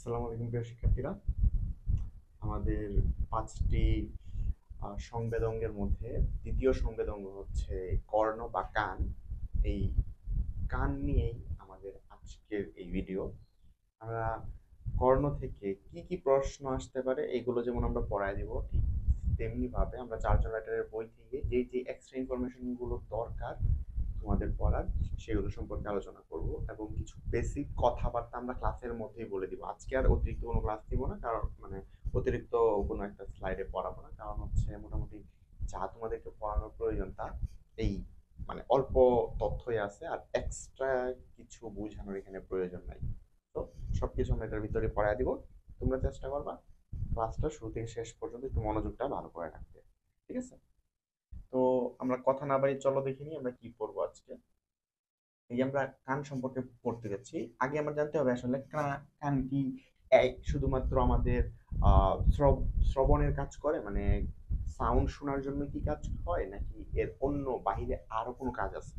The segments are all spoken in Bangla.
আসসালামু আলাইকুম প্রিয় শিক্ষার্থীরা। আমাদের ৫টি সংবেদঙ্গের মধ্যে দ্বিতীয় সংবেদঙ্গ হচ্ছে কর্ণ বা কান। এই কান নিয়েই আমাদের আজকের এই ভিডিও। আমরা কর্ণ থেকে কি কি প্রশ্ন আসতে পারে এগুলো যেমন আমরা পড়ায় দিব, ঠিক তেমনি ভাবে আমরা চার্জন রাইটারের বই থেকে যে যে এক্সট্রা ইনফরমেশন গুলো দরকার তোমাদের পড়ার সেগুলো সম্পর্কে আলোচনা করব এবং কিছু বেসিক কথাবার্তা আমরা ক্লাসের মধ্যেই বলে দিব। আজকে আর অতিরিক্ত কোনো ক্লাস দিব না, কারণ অতিরিক্ত কোনো একটা স্লাইডে পড়াবো না, কারণ হচ্ছে মোটামুটি যা তোমাদেরকে পড়ানোর প্রয়োজন তা এই অল্প তথ্যই আছে, আর এক্সট্রা কিছু বোঝানোর এখানে প্রয়োজন নাই। তো সবকিছু আমরা এটার ভিতরে পড়ায় দিব। তোমরা চেষ্টা করবা ক্লাসটা শুরু থেকে শেষ পর্যন্ত একটু মনোযোগটা ভালো করে রাখতে, ঠিক আছে? তো আমরা কথা না বাড়িয়ে চলো দেখে নিই আমরা কি পড়বো আজকে। এই যে আমরা কান সম্পর্কে পড়তে যাচ্ছি, আগে আমরা জানতে হবে আসলে কান কি। এই শুধুমাত্র আমাদের শ্রবণের কাজ করে, সাউন্ড শোনার জন্য কি কাজ হয়, নাকি এর অন্য বাহিরে আরো কোনো কাজ আছে?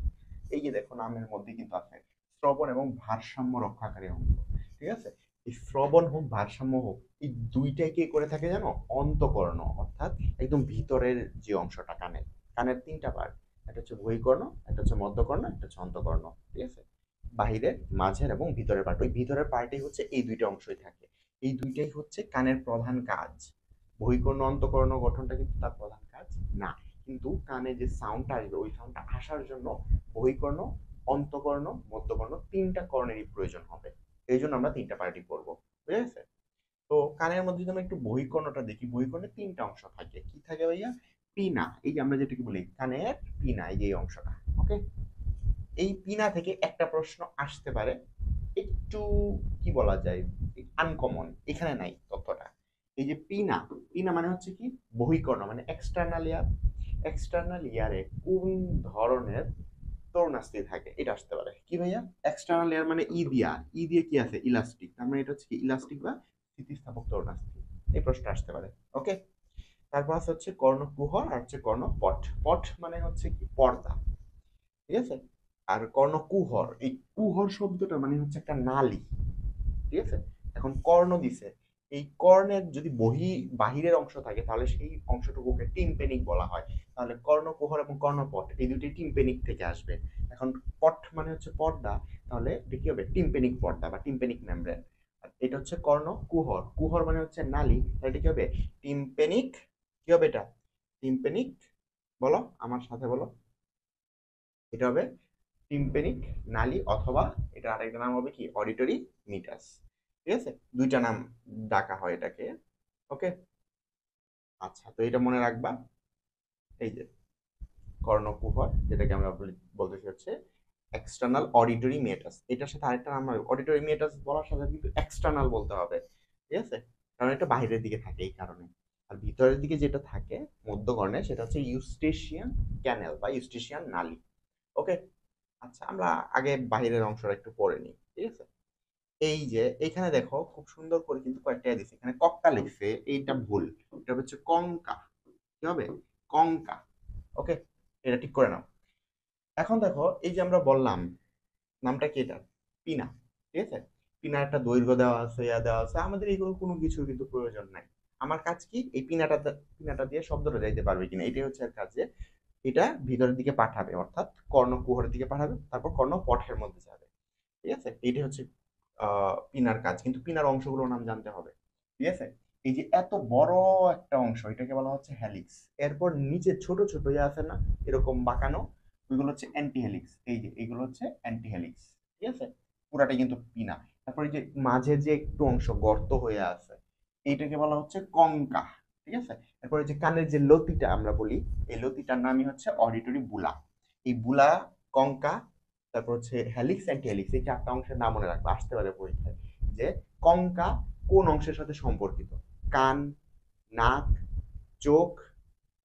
এই যে দেখো নামের মধ্যে কিন্তু আছে শ্রবণ এবং ভারসাম্য রক্ষাকারী অঙ্গ, ঠিক আছে? এই শ্রবণ হোক ভারসাম্য হোক, এই দুইটাই কে করে থাকে জানো? অন্তঃকর্ণ, অর্থাৎ একদম ভিতরের যে অংশটা কানের। কানের তিনটা পার্ট, একটা হচ্ছে বহিকর্ণ, একটা হচ্ছে মধ্যকর্ণ, একটা হচ্ছে অন্তঃকর্ণ, ঠিক আছে? বাহিরের, মাঝের এবং ভিতরের পার্ট, ওই ভিতরের পার্টেই হচ্ছে এই দুইটা অংশই থাকে। এই দুইটাই হচ্ছে কানের প্রধান কাজ। বহিকর্ণ অন্তঃকর্ণ গঠনটা কিন্তু তার প্রধান কাজ না, কিন্তু কানে যে সাউন্ডটা আসবে ওই সাউন্ডটা আসার জন্য বহিকর্ণ, অন্তঃকর্ণ, মধ্যকর্ণ তিনটা কর্ণেরই প্রয়োজন হবে। এই জন্য আমরা তিনটা পার্টি করবো, বুঝে গেছে? তো কানের মধ্যে যদি আমরা একটু বহিকর্ণটা দেখি, বহিকর্ণে তিনটা অংশ থাকে। কি থাকে ভাইয়া? পিনা, এই যে আমরা যেটাকে বলি কানের পিনা, এই যে এই অংশটা। ওকে, এই পিনা থেকে একটা প্রশ্ন আসতে পারে, একটু কি বলা যায়, আনকমন, এখানে নাই তথ্যটা। এই যে পিনা, পিনা মানে হচ্ছে কি বহিকর্ণ, মানে এক্সটার্নাল ইয়ার। এক্সটার্নাল ইয়ারে কোন ধরনের তরুণাস্থি থাকে, এটা আসতে পারে। কি ভাইয়া? এক্সটার্নাল লেয়ার মানে ই দিয়ে কি আছে? ইলাস্টিক, তার মানে এটা হচ্ছে কি ইলাস্টিক বা স্থিতিস্থাপক তরুণাস্থি। এই প্রশ্নটা আসতে পারে। ওকে, তারপর আছে হচ্ছে কর্ণকুহর আর হচ্ছে কর্ণপট। পট মানে হচ্ছে কি পর্দা, ঠিক আছে? আর কর্ণকুহর, এই কুহর শব্দটা মানে হচ্ছে একটা নালী, ঠিক আছে? এখন কর্ণ দিছে, এই কর্ণের যদি বাহিরের অংশ থাকে তাহলে সেই অংশটুকুকে টিম্পেনিক বলা হয়। তাহলে কর্ণকুহর এবং কর্ণপট এই দুটি টিম্পেনিক থেকে আসবে। এখন পট মানে হচ্ছে পর্দা, তাহলে এটা কি হবে? টিম্পেনিক পর্দা বা টিম্পেনিক মেমব্রেন। আর এটা হচ্ছে কর্ণকুহর, কুহর মানে হচ্ছে নালী, তাহলে এটা কি হবে? টিম্পেনিক। কি হবে এটা? টিম্পেনিক। বলো আমার সাথে বলো, এটা হবে টিম্পেনিক নালী, অথবা এটা আরেকটা নাম হবে কি অডিটরি মিটাস। ঠিক আছে, দুইটা নাম ডাকা হয় এটাকে। ওকে, আচ্ছা, তো এটা মনে রাখবা। এই যে কর্ণকুহর, যেটাকে আমরা বলতেছি হচ্ছে এক্সটার্নাল অডিটরি মেটাস, এটার সাথে আরেকটা নাম হবে অডিটরি মেটাস, বলার সাথে কিন্তু এক্সটার্নাল বলতে হবে, ঠিক আছে? কারণ এটা বাইরের দিকে থাকে এই কারণে। আর ভিতরের দিকে যেটা থাকে মধ্যকর্ণে, সেটা হচ্ছে ইউস্টেশিয়ান ক্যানেল বা ইউস্টেশিয়ান নালী। ওকে, আচ্ছা, আমরা আগে বাহিরের অংশটা একটু পড়ে নিই, ঠিক আছে? এই যে এখানে দেখো খুব সুন্দর করে কিন্তু কয়েকটা দিচ্ছে, এখানে কক্কা লিখছে, এইটা ভুল। এটা হচ্ছে কঙ্কা। কি হবে? কঙ্কা। ওকে, এটা ঠিক করে নাও। এখন দেখো এই যে আমরা বললাম নামটা কি এটা? পিনা, ঠিক আছে? পিনার একটা দৈর্ঘ্য দেওয়া আছে, ইয়া দেওয়া আছে, আমাদের এইগুলো কোনো কিছুর কিন্তু প্রয়োজন নাই। আমার কাজ কি? এই পিনাটা দিয়ে শব্দটা যাইতে পারবে কিনা, এটাই হচ্ছে এর কাজ। যে এটা ভিতরের দিকে পাঠাবে, অর্থাৎ কর্ণকুহরের দিকে পাঠাবে, তারপর কর্ণপটের মধ্যে যাবে, ঠিক আছে? এইটাই হচ্ছে পিনার কাজ, কিন্তু পিনার অংশগুলোর নাম জানতে হবে, ঠিক আছে? এই যে এত বড় একটা অংশ, এটাকে বলা হচ্ছে হ্যালিক্স। এরপর নিচে ছোট ছোট যে আছে না, এরকম বাঁকানো, ওইগুলো হচ্ছে অ্যান্টি হেলিক্স। এই যে এইগুলো হচ্ছে অ্যান্টি হেলিক্স, ঠিক আছে? পুরাটাই কিন্তু পিনা। তারপরে যে মাঝে যে একটু অংশ গর্ত হয়ে আছে, এইটাকে বলা হচ্ছে কঙ্কা, ঠিক আছে? এরপরে যে কানের যে লতিটা আমরা বলি, এই লতিটার নামই হচ্ছে অডিটরি বুলা। এই বুলা, কঙ্কা, তারপর হচ্ছে হ্যালিক্স, অ্যান্টি হ্যালিক্স, এই চারটা অংশের নাম মনে রাখবো, আসতে পারে পরীক্ষায়। যে কঙ্কা কোন অংশের সাথে সম্পর্কিত? কান, নাক, চোখ,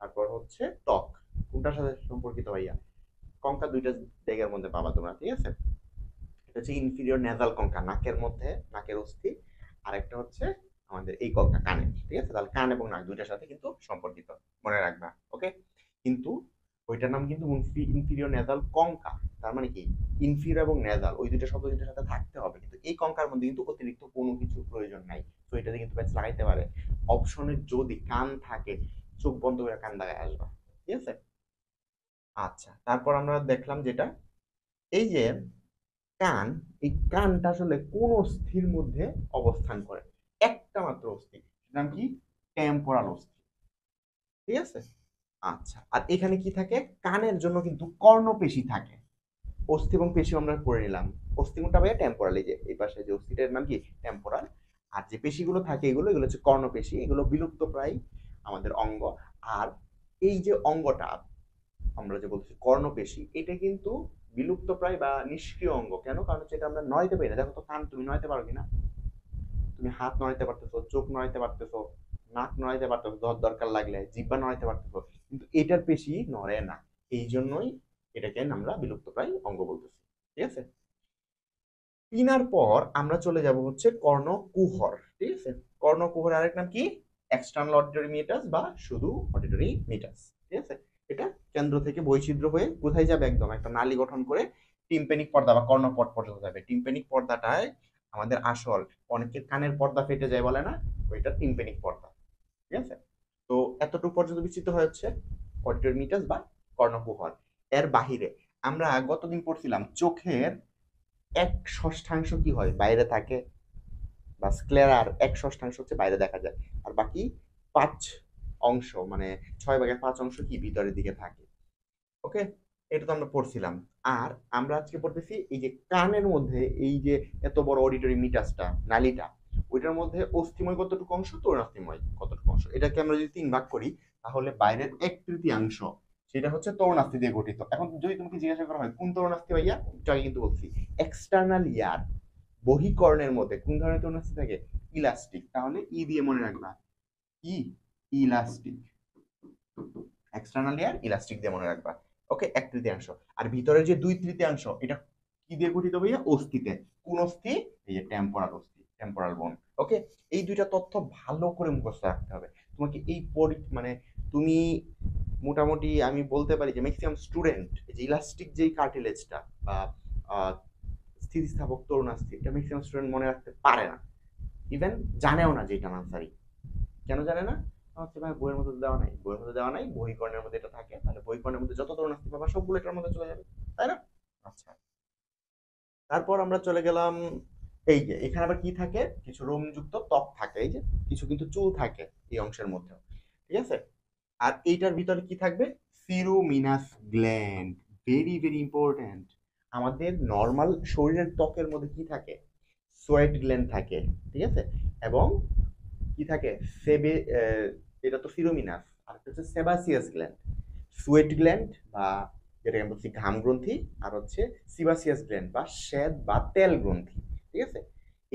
তারপর হচ্ছে ত্বক, কোনটার সাথে সম্পর্কিত ভাইয়া? কঙ্কা দুইটা জায়গার মধ্যে পাবা তোমরা, ঠিক আছে? এটা হচ্ছে ইনফিরিয়র নেজাল কঙ্কা, নাকের মধ্যে, নাকের অস্থি। আর একটা হচ্ছে আমাদের এই কঙ্কা কানে, ঠিক আছে? তাহলে কান এবং নাক দুইটার সাথে কিন্তু সম্পর্কিত, মনে রাখবা। ওকে, কিন্তু ওইটার নাম কিন্তু ইনফিরিয়র নেজাল কঙ্কা। তার মানে কি ইনফিরিয়র এবং নেজাল ওই দুইটা শব্দ দুইটার সাথে থাকতে হবে, কিন্তু এই কঙ্কার মধ্যে কিন্তু অতিরিক্ত কোনো কিছু প্রয়োজন নাই, তো এটাতে কিন্তু প্যাচ লাগাইতে পারে। অপশনে যদি কান থাকে, চোখ বন্ধ করে কান লাগায় আসবা, ঠিক আছে। আচ্ছা, তারপর আমরা দেখলাম যেটা, এই যে কান, এই কানটা আসলে কোন অস্থির মধ্যে অবস্থান করে? একটা মাত্র অস্থি, নাম কি? টেম্পোরাল অস্থি, ঠিক আছে। আচ্ছা, আর এখানে কি থাকে? কানের জন্য কিন্তু কর্ণপেশি থাকে। অস্থি এবং পেশি আমরা পড়ে নিলাম। অস্থি কোনটা ভাইয়া? টেম্পোরাল। এই যে এই পাশে যে অস্থিটার নাম কি? টেম্পোরাল। আর যে পেশিগুলো থাকে এগুলো এগুলো হচ্ছে কর্ণপেশি, এগুলো বিলুপ্ত প্রায় আমাদের অঙ্গ। আর এই যে অঙ্গটা আমরা যে বলছি কর্ণপেশি, এটা কিন্তু বিলুপ্ত প্রায় বা নিষ্ক্রিয় অঙ্গ। কেন? কারণ হচ্ছে এটা আমরা নড়াইতে পারি না। দেখো তো কান তুমি নড়াইতে পারো কিনা? তুমি হাত নড়াইতে পারতেছো, চোখ নড়াইতে পারতেছো, নাক নড়াইতে পারতেছো দরকার লাগলে, জিহ্বা নড়াইতে পারতেছো, কিন্তু এটার পেশি নড়ে না। এই জন্যই এটাকে আমরা বিলুপ্ত প্রায় অঙ্গ বলতেছি, ঠিক আছে। পিনার পর আমরা চলে যাব হচ্ছে কর্ণকুহর, ঠিক আছে। কর্ণকুহর আরেক নাম কি? এক্সটার্নাল অডিটরি মিটাস বা শুধু অডিটরি মিটাস, ঠিক আছে। এটা কেন্দ্র থেকে বৈছিদ্র হয়ে কোথায় যাবে? একদম একটা নালী গঠন করে টিম্প্যানিক পর্দা বা কর্ণপট পর্যন্ত যাবে। টিম্প্যানিক পর্দাটায় আমাদের আসল, অনেকের কানের পর্দা ফেটে যায় বলে না, ওইটা টিম্প্যানিক পর্দা, ঠিক আছে। তো এতটুকু পর্যন্ত বিস্তৃত হচ্ছে অডিটরি মিটাস বা কর্ণকুহর। এর বাহিরে আমরা গতদিন পড়ছিলাম চোখের 1/6 কি হয়? বাইরে থাকে, বা স্ক্লেরার 1/6 হচ্ছে বাইরে দেখা যায়, আর বাকি 5 অংশ মানে 6/5 অংশ কি ভিতরের দিকে থাকে। ওকে, এটা তো আমরা পড়ছিলাম। আর আমরা আজকে পড়তেছি এই যে কানের মধ্যে এই যে এত বড় অডিটরি মিটাসটা, নালীটা, ওইটার মধ্যে অস্থিময় কতটুকু অংশ, তরুণাস্থিময় কতটুকু অংশ। এটাকে আমরা যদি 3 ভাগ করি, তাহলে বাইরের 1/3 সেটা হচ্ছে তরুণাস্থি দিয়ে গঠিত। এখন যদি তোমাকে জিজ্ঞাসা করা হয় কোন তরুণাস্থি ভাইয়া, একটু আগে কিন্তু বলছি এক্সটার্নাল ইয়ার, বহিকর্ণের মধ্যে কোন ধরনের তরুণাস্থি থাকে? ইলাস্টিক। তাহলে ই দিয়ে মনে রাখবা, ই, ইলাস্টিক। এক্সটার্নাল লেয়ার ইলাস্টিক দিয়ে মনে রাখবা। ওকে, 1/3। আর ভিতরের যে 2/3 এটা কি দিয়ে গঠিত ভাইয়া? অস্থিতে। কোন অস্থি? এই যে টেম্পোরাল অস্থি, টেম্পোরাল বোন। ওকে, এই দুইটা তথ্য ভালো করে মুখস্থ রাখতে হবে তোমাকে। এই মানে তুমি মোটামুটি আমি বলতে পারি যে ম্যাক্সিমাম স্টুডেন্ট এই যে ইলাস্টিক যেই কার্টিলেজটা বা স্থিতিস্থাপক তরুণাস্থি, এটা ম্যাক্সিমাম স্টুডেন্ট মনে রাখতে পারে না, ইভেন জানেও না যে এটা আনসারই। কেন জানে না? হচ্ছে ভাই বইয়ের মধ্যে দেওয়া নাই, বইয়ের মধ্যে দেওয়া নাই, বহিকর্ণের মধ্যে এটা থাকে, তাহলে বহিকর্ণের মধ্যে যত তরুণাস্থি পাবা সবগুলো এটার মধ্যে চলে যাবে, তাই না? আচ্ছা, তারপর আমরা চলে গেলাম, এই যে এখানে আবার কি থাকে? কিছু রোমযুক্ত ত্বক থাকে, এই যে কিছু কিন্তু চুল থাকে এই অংশের মধ্যে, ঠিক আছে। আর এইটার ভিতরে কি থাকবে? সিরোমিনাস গ্ল্যান্ড। Very very important. আমাদের নর্মাল শরীরের ত্বকের মধ্যে কি থাকে? সোয়েট গ্ল্যান্ড থাকে, ঠিক আছে। এবং কি থাকে? সেবে এটা তো সিরোমিনাস, আর একটা হচ্ছে সেবাসিয়াস গ্ল্যান্ড। সোয়েট গ্ল্যান্ড বা যেটাকে আমরা বলছি ঘাম গ্রন্থি, আর হচ্ছে সিবাসিয়াস গ্ল্যান্ড বা শ্বেত বা তেল গ্রন্থি, ঠিক আছে।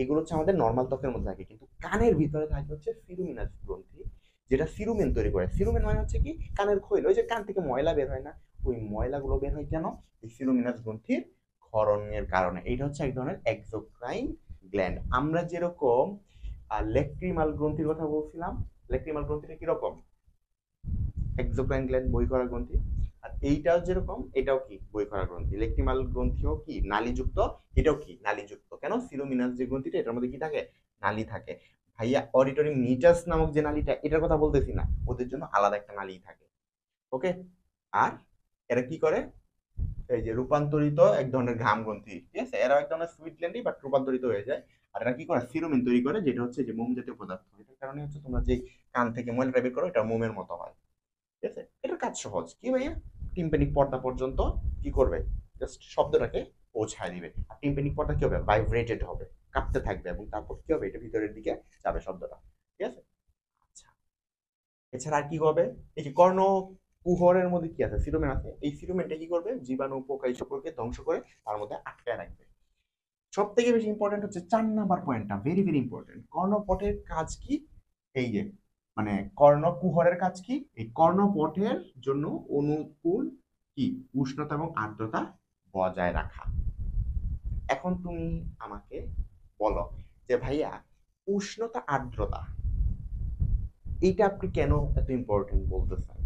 এগুলো হচ্ছে আমাদের নর্মাল ত্বকের মধ্যে থাকে, কিন্তু কানের ভিতরে থাকে হচ্ছে সিরোমিনাস গ্রন্থি, যেটা সিরুমেন তৈরি করে। সিরুমেন মানে হচ্ছে কি? কানের খৈল। ওই যে কান থেকে ময়লা বের হয় না, ওই ময়লাগুলো বের হয় কেন? এই সিরোমিনাস গ্রন্থির ক্ষরণের কারণে। এটা হচ্ছে এক ধরনের এক্সোক্রাইন গ্ল্যান্ড। আমরা যেরকম লেক্রিমাল গ্রন্থির কথা বলছিলাম, লেক্রিমাল গ্রন্থিটা কিরকম? এক্সোক্রাইন গ্ল্যান্ড, বই করা গ্রন্থি। আর এইটাও যেরকম, এটাও কি? বই করা গ্রন্থি। লেক্রিমাল গ্রন্থিও কি? নালীযুক্ত। এটাও কি? নালীযুক্ত। কেন? সিরোমিনাস যে গ্রন্থিটা, এটার মধ্যে কি থাকে? নালী থাকে। ভাইয়া অডিটরি মিটাস নামক যে নালীটা, এটার কথা বলতেছি না, ওদের জন্য আলাদা একটা নালী থাকে। ওকে, আর এরা কি করে? এই যে রূপান্তরিত এক ধরনের ঘাম গ্রন্থি, ঠিক আছে। এরা এক ধরনের সুইট গ্ল্যান্ডই বাট রূপান্তরিত হয়ে যায়। আর এরা কি করে? সিরোমিন তৈরি করে, যেটা হচ্ছে যে মোম জাতীয় পদার্থ। এটার কারণে হচ্ছে তোমরা যে কান থেকে ময়লা বের করো, এটা মোমের মতো হয়, ঠিক আছে। এটার কাজ সহজ কি ভাইয়া? টিম্প্যানিক পর্দা পর্যন্ত কি করবে? জাস্ট শব্দটাকে পৌঁছায় দিবে। আর টিম্প্যানিক পর্দা কি হবে? ভাইব্রেটেড হবে, কাঁপতে থাকবে, এবং তারপর কি হবে? এটা ভিতরের দিকে যাবে শব্দটা, ঠিক আছে। আচ্ছা, এছাড়া আর কি হবে? এই যে কর্ণ কুহরের মধ্যে কি আছে? সিরোমেন আছে। এই সিরোমেনটা কি করবে? জীবাণু পোকা এই সকলকে ধ্বংস করে তার মধ্যে আটকায় রাখবে। সব থেকে বেশি ইম্পর্টেন্ট হচ্ছে 4 নাম্বার পয়েন্টটা, ভেরি ভেরি ইম্পর্টেন্ট। কর্ণপটের কাজ কি? এই যে মানে কর্ণকুহরের কাজ কি? এই কর্ণপটের জন্য অনুকূল কি? উষ্ণতা এবং আর্দ্রতা বজায় রাখা। এখন তুমি আমাকে বলো যে ভাইয়া উষ্ণতা আর্দ্রতা এইটা আপনি কেন এত ইম্পর্টেন্ট বলতেছেন,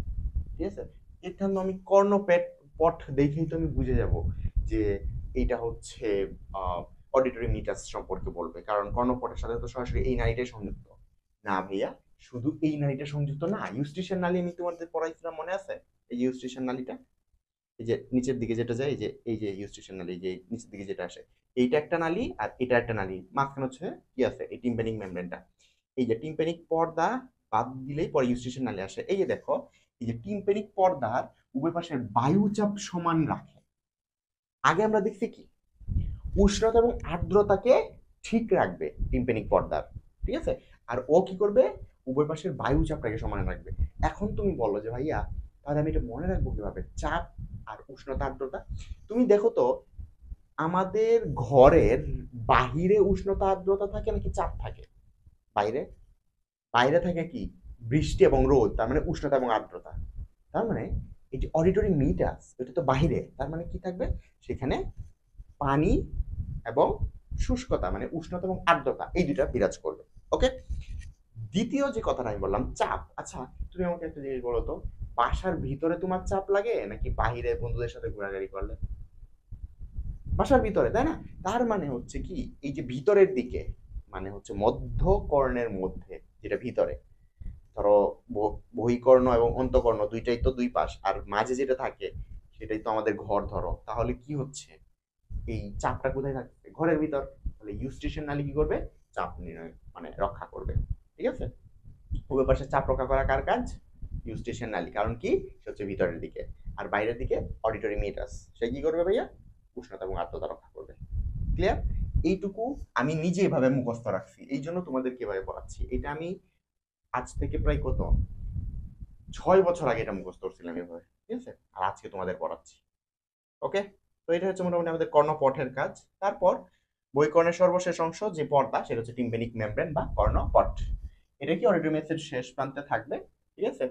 ঠিক আছে। এখানে আমি পট দেখেই তো আমি বুঝে যাব যে এটা হচ্ছে অডিটরি মিটাস সম্পর্কে বলবে, কারণ কর্ণপটের সাথে তো সরাসরি এই নালীটাই সংযুক্ত। না ভাইয়া, শুধু এই নালীটা সংযুক্ত না, ইউস্টেশন নালী আমি তোমাদের পড়াইছিলাম, মনে আছে? এই যে ইউস্টেশন নালীটা, এই যে নিচের দিকে যেটা যায়, এই যে ইউস্টেশন নালী, যে নিচের দিকে যেটা আসে, এইটা একটা নালী আর এটা একটা নালী, মাঝখানে হচ্ছে কি আছে, এই টিম্প্যানিক মেমব্রেনটা। এই যে টিম্প্যানিক পর্দা বাদ দিলেই পরে ইউস্টেশন নালী আসে। এই যে দেখো, এই যে টিম্প্যানিক পর্দার উভয় পাশের বায়ুচাপ সমান রাখে। আগে আমরা দেখছি কি, উষ্ণতা এবং আর্দ্রতাকে ঠিক রাখবে টিম্প্যানিক পর্দার, ঠিক আছে? আর ও কি করবে, উভয় পাশের বায়ুচাপটাকে সমান রাখবে। এখন তুমি বলো যে ভাইয়া, তাহলে আমি এটা মনে রাখবো কিভাবে, চাপ আর উষ্ণতা আর্দ্রতা? তুমি দেখো তো, আমাদের ঘরের বাহিরে উষ্ণতা আর্দ্রতা থাকে নাকি চাপ থাকে? বাইরে, বাইরে থাকে কি, বৃষ্টি এবং রোদ, তার মানে উষ্ণতা এবং আর্দ্রতা। তার মানে এই যে অডিটরি মিটাস, এটা তো বাহিরে, তার মানে কি থাকবে সেখানে, পানি এবং শুষ্কতা, মানে উষ্ণতা এবং আর্দ্রতা, এই দুটা বিরাজ করবে। ওকে, দ্বিতীয় যে কথাটা আমি বললাম, চাপ। আচ্ছা, তুমি আমাকে একটা জিনিস বলো তো, বাসার ভিতরে তোমার চাপ লাগে নাকি বাহিরে বন্ধুদের সাথে ঘোরাঘুরি করলে? বাসার ভিতরে, তাই না? তার মানে হচ্ছে কি, এই যে ভিতরের দিকে, মানে হচ্ছে মধ্যকর্ণের মধ্যে যেটা ভিতরে, ধরো বহিকর্ণ এবং অন্তকর্ণ দুইটাই তো দুই পাশ, আর মাঝে যেটা থাকে সেটাই তো আমাদের ঘর। ধরো তাহলে কি হচ্ছে, এই চাপটা কোথায় থাকবে, ঘরের ভিতর। তাহলে ইউস্টেশন নালী কি করবে, চাপ নির্ণয় মানে রক্ষা করবে, ঠিক আছে? উভয় পাশে চাপ রক্ষা করা কার কাজ, ইউস্টেশন নালী। কারণ কি, সে হচ্ছে ভিতরের দিকে, আর বাইরের দিকে অডিটরি মিটাস, সে কি করবে ভাইয়া, উষ্ণতা এবং আর্দ্রতা রক্ষা করবে। ক্লিয়ার? এইটুকু আমি নিজে এভাবে মুখস্থ রাখছি, এই জন্য তোমাদেরকে এভাবে পড়াচ্ছি। এটা আমি আজ থেকে প্রায় কত 6 বছর আগে এটা মুখস্থ করছিলাম এভাবে, ঠিক আছে? আর আজকে তোমাদের পড়াচ্ছি। ওকে, তো এটা হচ্ছে মোটামুটি আমাদের কর্ণপটের কাজ। তারপর বহিকর্ণের সর্বশেষ অংশ যে পর্দা, সেটা হচ্ছে টিম্প্যানিক মেমব্রেন বা কর্ণপট। এটা কি অডিটোরিয়ামের শেষ প্রান্তে থাকবে, ঠিক আছে?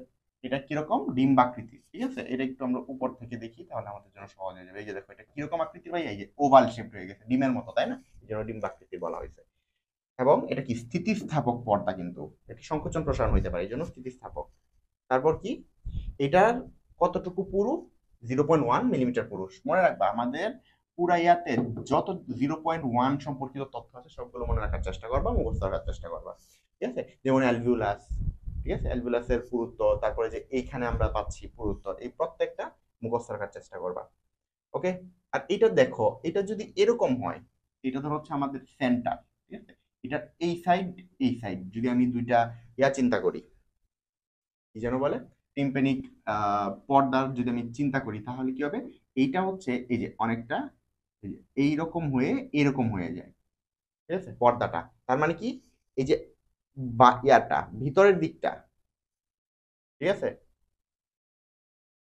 এটা কিরকম, ডিম্বাকৃতির, ঠিক আছে? এটা একটু আমরা উপর থেকে দেখি, তাহলে আমাদের জন্য সহজ হয়ে যাবে। এই যে দেখো, এটা কিরকম আকৃতির ভাই, এই যে ওভাল শেপ হয়ে গেছে, ডিমের মতো, তাই না? এই জন্য ডিম্বাকৃতির বলা হয়েছে। এবং এটা কি স্থিতিস্থাপক পর্দা, কিন্তু এটি সংকোচন প্রসারণ হইতে পারে, এই জন্য স্থিতিস্থাপক। তারপর কি, এটার কতটুকু পুরু, 0.1 মিলিমিটার পুরু। মনে রাখবা, আমাদের পুরা ইয়াতে যত 0.1 সম্পর্কিত তথ্য আছে সবগুলো মনে রাখার চেষ্টা করবা, মুখস্থ রাখার চেষ্টা করবা, ঠিক আছে? যেমন অ্যালভিউলাস, ঠিক আছে, অ্যালভিউলাসের পুরুত্ব, তারপরে যে এইখানে আমরা পাচ্ছি পুরুত্ব, এই প্রত্যেকটা মুখস্থ রাখার চেষ্টা করবা। ওকে, আর এটা দেখো, এটা যদি এরকম হয়, এটা ধর হচ্ছে আমাদের সেন্টার, ঠিক আছে? এটা এই সাইড, এই সাইড যদি আমি দুইটা চিন্তা করি, কি যেন বলে, টিম্প্যানিক পর্দার যদি আমি চিন্তা করি, তাহলে কি হবে, এইটা হচ্ছে এই যে অনেকটা এইরকম হয়ে এরকম হয়ে যায়, ঠিক আছে, পর্দাটা। তার মানে কি, এই যে ইয়াটা ভিতরের দিকটা, ঠিক আছে,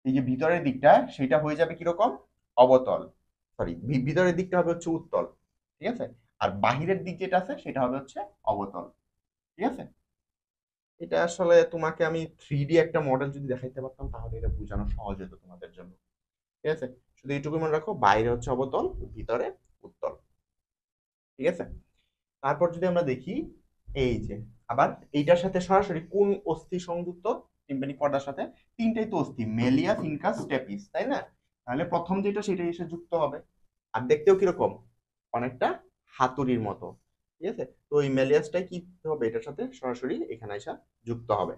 এই যে ভিতরের দিকটা সেটা হয়ে যাবে কিরকম, অবতল, সরি, ভিতরের দিকটা হবে হচ্ছে উত্তল, ঠিক আছে? আর বাহিরের দিক যেটা আছে সেটা হবে হচ্ছে অবতল, ঠিক আছে? এটা আসলে তোমাকে আমি 3D একটা মডেল যদি দেখাইতে পারতাম, তাহলে এটা বোঝানো সহজ হতো তোমাদের জন্য, ঠিক আছে? শুধু এইটুকু মনে রাখো, বাইরে হচ্ছে অবতল, ভিতরে উত্তল, ঠিক আছে? তারপর যদি আমরা দেখি, এই যে আবার এইটার সাথে সরাসরি কোন অস্থি সংযুক্ত টিম্প্যানিক পর্দার সাথে, তিনটাই তো অস্থি, মেলিয়াস, ইনকাস, স্টেপিস, তাই না? তাহলে প্রথম যেটা সেটাই এসে যুক্ত হবে। আর দেখতেও কিরকম, অনেকটা হাতুড়ির মতো, ঠিক আছে? তো এই মেলিয়াসটাই কি হবে, এটার সাথে সরাসরি এখানে এসে যুক্ত হবে,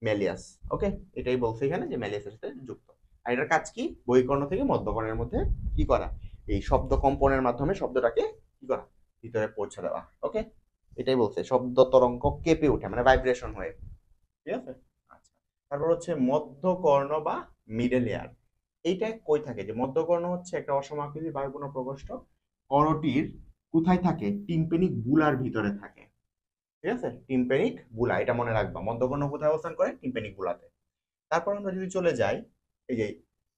মেলিয়াস। ওকে, এটাই বলছে এখানে যে মেলিয়াসের সাথে যুক্ত। আর এটার কাজ কি, বহিকর্ণ থেকে মধ্যকর্ণের মধ্যে কি করা, এই শব্দ কম্পনের মাধ্যমে শব্দটাকে কি করা, ভিতরে পৌঁছে দেওয়া। ওকে, এটাই বলছে, শব্দ তরঙ্গ কেঁপে ওঠে, মানে ভাইব্রেশন হয়ে, ঠিক আছে? আচ্ছা, তারপর হচ্ছে মধ্যকর্ণ বা মিডল এয়ার। এইটা কই থাকে, যে মধ্যকর্ণ হচ্ছে একটা অসমাকৃতি বায়ুপূর্ণ প্রকোষ্ঠ, করটির কোথায় থাকে, টিম্প্যানিক বুলার ভিতরে থাকে, ঠিক আছে? টিম্প্যানিক বুলা, এটা মনে রাখবা, মধ্যকর্ণ কোথায় অবস্থান করে, টিম্প্যানিক বুলাতে। তারপর আমরা যদি চলে যাই, এই যে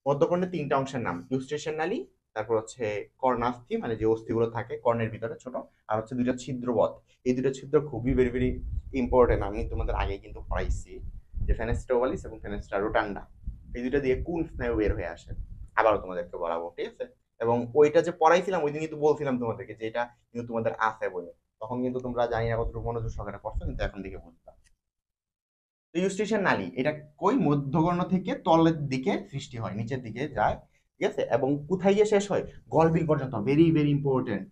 মধ্যকর্ণের তিনটা অংশের নাম, ইউস্টেশন নালী, তারপর হচ্ছে কর্ণাস্থি, মানে যে অস্থিগুলো থাকে কর্ণের ভিতরে ছোট, আর হচ্ছে দুইটা ছিদ্রবৎ। এই দুটো ছিদ্র খুবই ভেরি ভেরি ইম্পর্টেন্ট, আমি তোমাদের আগে কিন্তু পড়াইছি, যে ফেনেস্ট্রা ওভালিস এবং ফেনেস্ট্রা রোটান্ডা, এই দুটো দিয়ে কোন স্নায়ু বের হয়ে আসে, আবারও তোমাদেরকে বলাবো, ঠিক আছে? এবং ওইটা যে পড়াইছিলাম ওই দিন কিন্তু বলছিলাম তোমাদেরকে যে এটা কিন্তু তোমাদের আছে বলে, তখন কিন্তু তোমরা জানি না কতটুকু মনোযোগ সহকারে পড়ছো, কিন্তু এখন দিকে বুঝবা। ইউস্টেশন নালী, এটা কই, মধ্যকর্ণ থেকে তলের দিকে সৃষ্টি হয়, নিচের দিকে যায়, ঠিক আছে? এবং কোথায় গিয়ে শেষ হয়, গলবিল পর্যন্ত, ভেরি ভেরি ইম্পর্টেন্ট।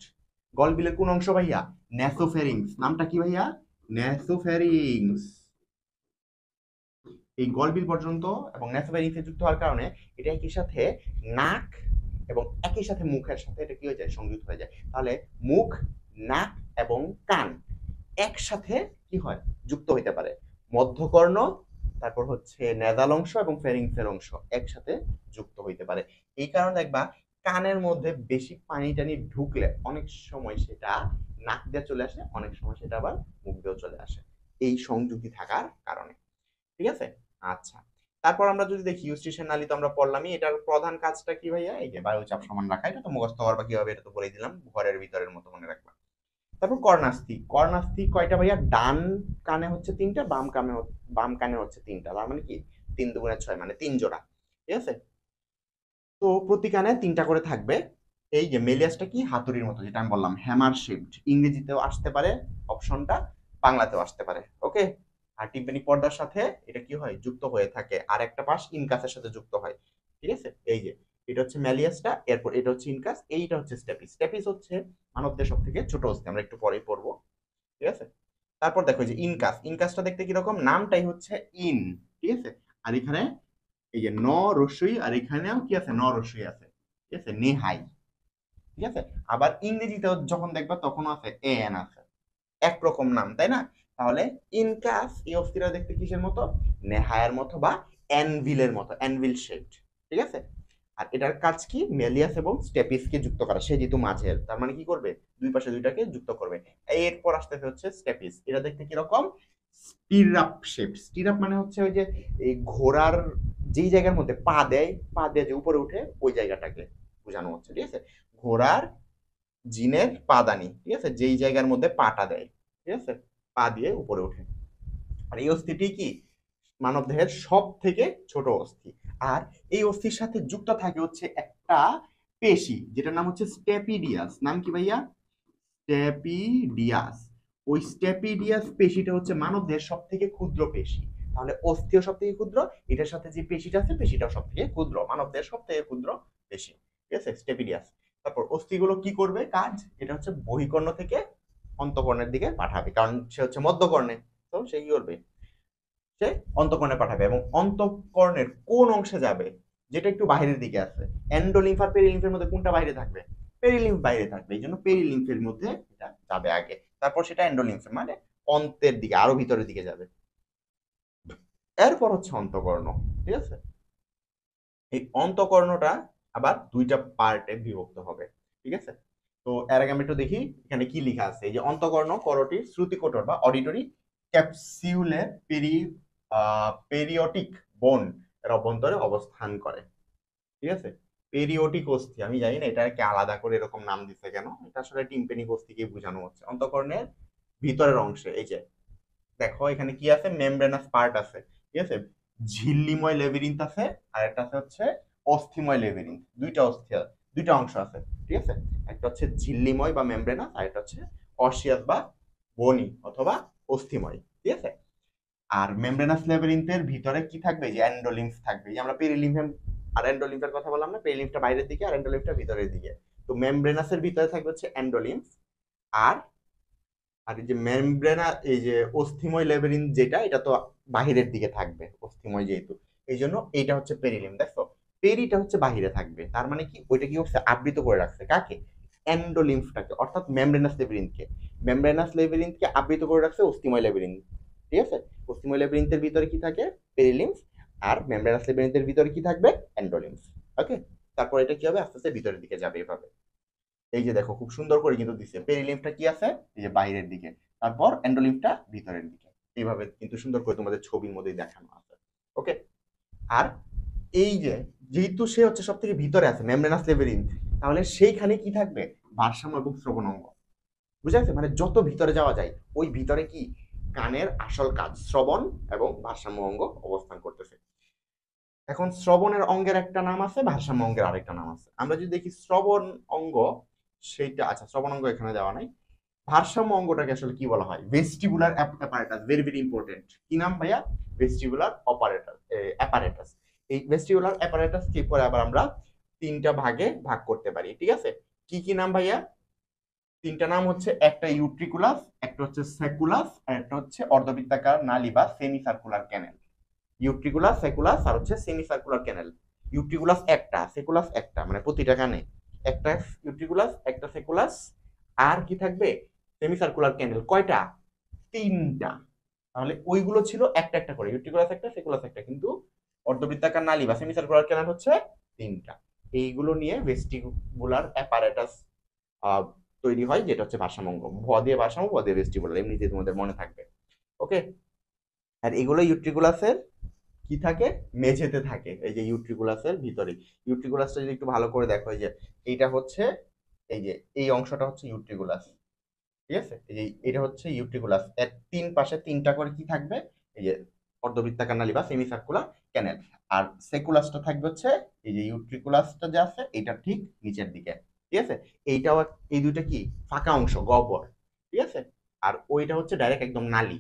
গলবিলের কোন অংশ ভাইয়া? ন্যাসোফ্যারিংস। নামটা কি ভাইয়া? ন্যাসোফ্যারিংস। এই গলবিল পর্যন্ত এবং ন্যাসোফ্যারিংসে যুক্ত হওয়ার কারণে এটা একই সাথে নাক এবং একই সাথে মুখের সাথে এটা কি হয়ে যায়? সংযুক্ত হয়ে যায়। তাহলে মুখ, নাক এবং কান একসাথে কি হয়? যুক্ত হইতে পারে। মধ্যকর্ণ, তারপর হচ্ছে নেজাল অংশ এবং ফেরিংসের অংশ একসাথে যুক্ত হইতে পারে। এই কারণে দেখবা কানের মধ্যে বেশি পানি টানি ঢুকলে অনেক সময় সেটা নাক দিয়ে চলে আসে, অনেক সময় সেটা আবার মুখ দিয়েও চলে আসে, এই সংযুক্তি থাকার কারণে। ঠিক আছে? আচ্ছা, তারপর আমরা যদি দেখি ইউস্টিশিয়ান নালী তো আমরা পড়লামই। এটার প্রধান কাজটা কি ভাইয়া? এই যে বায়ুচাপ সমান রাখা। এটা তো মুখস্থ করবা কিভাবে, এটা তো বলেই দিলাম, ঘরের ভিতরের মতো মনে রাখবা। তারপর কর্ণাস্থি। কর্ণাস্থি কয়টা ভাইয়া? ডান কানে হচ্ছে তিনটা, বাম কানে হচ্ছে তিনটা। তার মানে কি 3 দুগুণে 6, মানে 3 জোড়া। ঠিক আছে? তো প্রতি কানে 3টা করে থাকবে। এই যে মেলিয়াসটা কি? হাতুড়ির মতো, যেটা আমি বললাম হ্যামার শেপড। ইংরেজিতেও আসতে পারে অপশনটা, বাংলাতেও আসতে পারে। ওকে? আর টিম্পানি পর্দার সাথে এটা কি হয়? যুক্ত হয়ে থাকে। আর একটা পাশ ইনকাসের সাথে যুক্ত হয়। ঠিক আছে? এই যে এটা হচ্ছে ম্যালিয়াসটা, এরপর এটা হচ্ছে ইনকাস, এইটা হচ্ছে স্টেপিস। স্টেপিস হচ্ছে মানবদের সব থেকে ছোট অস্থি, আমরা একটু পরেই পড়বো। ঠিক আছে? তারপর দেখো যে ইনকাস। ইনকাসটা দেখতে কিরকম? নামটাই হচ্ছে ইন। ঠিক আছে? আর এখানে এই যে ন রস্যই, আর এখানেও কি আছে? ন রস্যই আছে। ঠিক আছে? নেহাই। ঠিক আছে? আবার ইংরেজিতেও যখন দেখবা তখনও আছে, এন আছে। একরকম নাম, তাই না? তাহলে ইনকাস এই অস্থিটা দেখতে কিসের মতো? নেহায়ের মতো বা অ্যানভিলের মতো, অ্যানভিল শেপড। ঠিক আছে? আর এটার কাজ কি? মেলিয়াস এবং স্টেপিসকে যুক্ত করা। সে যেহেতু মাঝের, তার মানে কি করবে? দুই পাশে দুইটাকে যুক্ত করবে। এরপর আসতেছে হচ্ছে স্টেপিস। এটা দেখতে কিরকম? Stirrup shape. স্টিরাপ মানে হচ্ছে ওই যে এই ঘোড়ার যেই জায়গার মধ্যে পা দেয়, পা দিয়ে যে উপরে উঠে ওই জায়গাটাকে বোঝানো হচ্ছে। ঠিক আছে? ঘোড়ার জিনের পাদানি। ঠিক আছে? যেই জায়গার মধ্যে পাটা দেয়। ঠিক আছে? পা দিয়ে উপরে উঠে। আর এই অস্থিটি কি? মানব দেহের সব থেকে ছোট অস্থি। আর এই অস্থির সাথে যুক্ত থাকে হচ্ছে একটা পেশি, যেটার নাম হচ্ছে স্টেপিডিয়াস। নাম কি ভাইয়া? স্টেপিডিয়াস। ওই স্টেপিডিয়াস পেশিটা হচ্ছে মানব দেহের সব থেকে ক্ষুদ্র পেশি। তাহলে অস্থিও সব থেকে ক্ষুদ্র, এটার সাথে যে পেশিটা আছে পেশিটাও সব থেকে ক্ষুদ্র, মানব দেহের সব থেকে ক্ষুদ্র পেশি। ঠিক আছে? স্টেপিডিয়াস। তারপর অস্থিগুলো কি করবে কাজ? এটা হচ্ছে বহিকর্ণ থেকে অন্তঃকর্ণের দিকে পাঠাবে, কারণ সে হচ্ছে মধ্যকর্ণে। তো সে কি করবে? সে অন্তঃকর্ণে পাঠাবে। এবং অন্তঃকর্ণের কোন অংশে যাবে? যেটা একটু বাইরের দিকে আছে। এন্ডোলিম্ফ আর পেরিলিম্ফের মধ্যে কোনটা বাইরে থাকবে? পেরিলিম্ফ বাইরে থাকবে, এই জন্য পেরিলিম্ফের মধ্যে এটা যাবে আগে, তারপর সেটা এন্ডোলিম্ফে মানে অন্তের দিকে, আরো ভিতরের দিকে যাবে। এরপর হচ্ছে অন্তঃকর্ণ। ঠিক আছে? এই অন্তঃকর্ণটা আবার দুইটা পার্টে বিভক্ত হবে। ঠিক আছে? তো এর আগে আমি একটু দেখি এখানে কি লেখা আছে। এই যে অন্তঃকর্ণ করটির শ্রুতিকোটর বা অডিটরি ক্যাপসিউলে পেরিওটিক বোন এর অভ্যন্তরে অবস্থান করে। ঠিক আছে? পেরিওটিক অস্থি, আমি জানি না এটাকে আলাদা করে এরকম নাম দিচ্ছে কেন, এটা আসলে টিম্পেনিক অস্থিকে বোঝানো হচ্ছে। অন্তঃকর্ণের ভিতরের অংশে এই যে দেখো এখানে কি আছে? মেমব্রেনাস পার্ট আছে। ঠিক আছে? ঝিল্লিময় লেবিরিন্থ আছে, আর একটা আছে হচ্ছে অস্থিময় লেবিরিন্থ। দুইটা অস্থি, দুইটা অংশ আছে। ঠিক আছে? একটা হচ্ছে ঝিল্লিময় বা মেমব্রেনাস, আর একটা হচ্ছে অসিয়াস বা বনি অথবা অস্থিময়। ঠিক আছে? আর মেমব্রেনাস লেবিরিন্থের ভিতরে কি থাকবে? যে এন্ডোলিম্ফ থাকবে। যে আমরা পেরিলিম্ফ আর এন্ডোলিম্ফের কথা বললাম না, পেরিলিম্ফটা বাইরের দিকে আর এন্ডোলিম্ফটা ভিতরের দিকে। তো মেমব্রেনাসের ভিতরে থাকবে হচ্ছে এন্ডোলিম্ফ, আর আর এই যে মেমব্রেনা, এই যে অস্থিময় লেবিরিন্থ যেটা, এটা তো বাহিরের দিকে থাকবে অস্থিময় যেহেতু, এই জন্য এইটা হচ্ছে পেরিলিম। দেখো পেরিটা হচ্ছে বাহিরে থাকবে, তার মানে কি ওইটা কি করছে? আবৃত করে রাখছে কাকে? এন্ডোলিম্ফটাকে, অর্থাৎ মেমব্রেনাস লেবিরিন্থকে। মেমব্রেনাস লেবিরিন্থকে আবৃত করে রাখছে অস্থিময় লেবিরিন্থ। ঠিক আছে? অস্থিময় লেবিরিন্থের ভিতরে কি থাকে? পেরিলিম্ফ। আর মেমব্রেনাস লেবিরিন্থের ভিতরে কি থাকবে? এন্ডোলিম্ফ। ওকে? তারপর এটা কি হবে? আস্তে আস্তে ভিতরের দিকে যাবে এভাবে। এই যে দেখো খুব সুন্দর করে কিন্তু দিচ্ছে, পেরিলিম্ফটা কি আছে? এই যে বাইরের দিকে, তারপর এন্ডোলিম্ফটা ভিতরের দিকে। এইভাবে কিন্তু সুন্দর করে তোমাদের ছবির মধ্যেই দেখানো আছে। ওকে? আর এই যে যেহেতু সে হচ্ছে সব থেকে ভিতরে আছে মেমব্রেনাস লেবিরিন্থ, তাহলে সেইখানে কি থাকবে? ভারসাম্য এবং শ্রবণ অঙ্গ। বুঝা গেছে? মানে যত ভিতরে যাওয়া যায় ওই ভিতরে কি কানের আসল কাজ শ্রবণ এবং ভারসাম্য অঙ্গ অবস্থান করতেছে। এখন শ্রবণের অঙ্গের একটা নাম আছে, ভারসাম্য অঙ্গের আরেকটা নাম আছে। আমরা যদি দেখি শ্রবণ অঙ্গ, সেইটা আচ্ছা শ্রবণ অঙ্গ এখানে দেওয়া নাই। ভারসাম্য অঙ্গটাকে আসলে কি বলা হয়? Vestibular apparatus. Very very important. কি নাম ভাইয়া? Vestibular apparatus. এই ভেস্টিবুলার অ্যাপারেটাস কে পরে আবার আমরা তিনটা ভাগে ভাগ করতে পারি। ঠিক আছে? কি কি নাম ভাইয়া? তিনটা নাম হচ্ছে, একটা ইউট্রিকুলাস, একটা হচ্ছে সেকুলাস, আর একটা হচ্ছে অর্ধবৃত্তাকার নালী বা সেমি সার্কুলার ক্যানেল। ইউট্রিকুলাস, সেকুলাস আর হচ্ছে সেমি সার্কুলার ক্যানেল। ইউট্রিকুলাস একটা, সেকুলাস একটা, মানে প্রতিটা কানে একটা ইউট্রিকুলাস, একটা সেকুলাস, আর কি থাকবে সেমি সার্কুলার ক্যানেল। কয়টা? তিনটা। তাহলে ওইগুলো ছিল একটা একটা করে, ইউট্রিকুলাস একটা, সেকুলাস একটা, কিন্তু অর্ধবৃত্তাকার নালী বা সেমি সার্কুলার ক্যানেল হচ্ছে তিনটা। এইগুলো নিয়ে ভেস্টিবুলার অ্যাপারেটাস তৈরি হয়, যেটা হচ্ছে ভারসাম্য। ভ দিয়ে ভারসাম্য, ভ দিয়ে ভেস্টিবুলার, এমনিতে তোমাদের মনে থাকবে। ওকে। আর এগুলো ইউট্রিকুলাসের কি থাকে, মেঝেতে থাকে, এই যে ইউট্রিকুলাসের ভিতরে। ইউট্রিকুলাসটা যদি একটু ভালো করে দেখো, এই যে এইটা হচ্ছে, এই যে এই অংশটা হচ্ছে ইউট্রিকুলাস, ঠিক আছে? এই যে এটা হচ্ছে ইউট্রিকুলাস, এর তিন পাশে তিনটা করে কি থাকবে, এই যে অর্ধবৃত্তাকার নালী বা সেমি সার্কুলার ক্যানেল। আর সেকুলাসটা থাকবে হচ্ছে, এই যে ইউট্রিকুলাসটা যে আছে এটা ঠিক নিচের দিকে, ঠিক আছে? এইটাও এই দুইটা কি ফাঁকা অংশ, গহ্বর, ঠিক আছে? আর ওইটা হচ্ছে ডাইরেক্ট একদম নালী।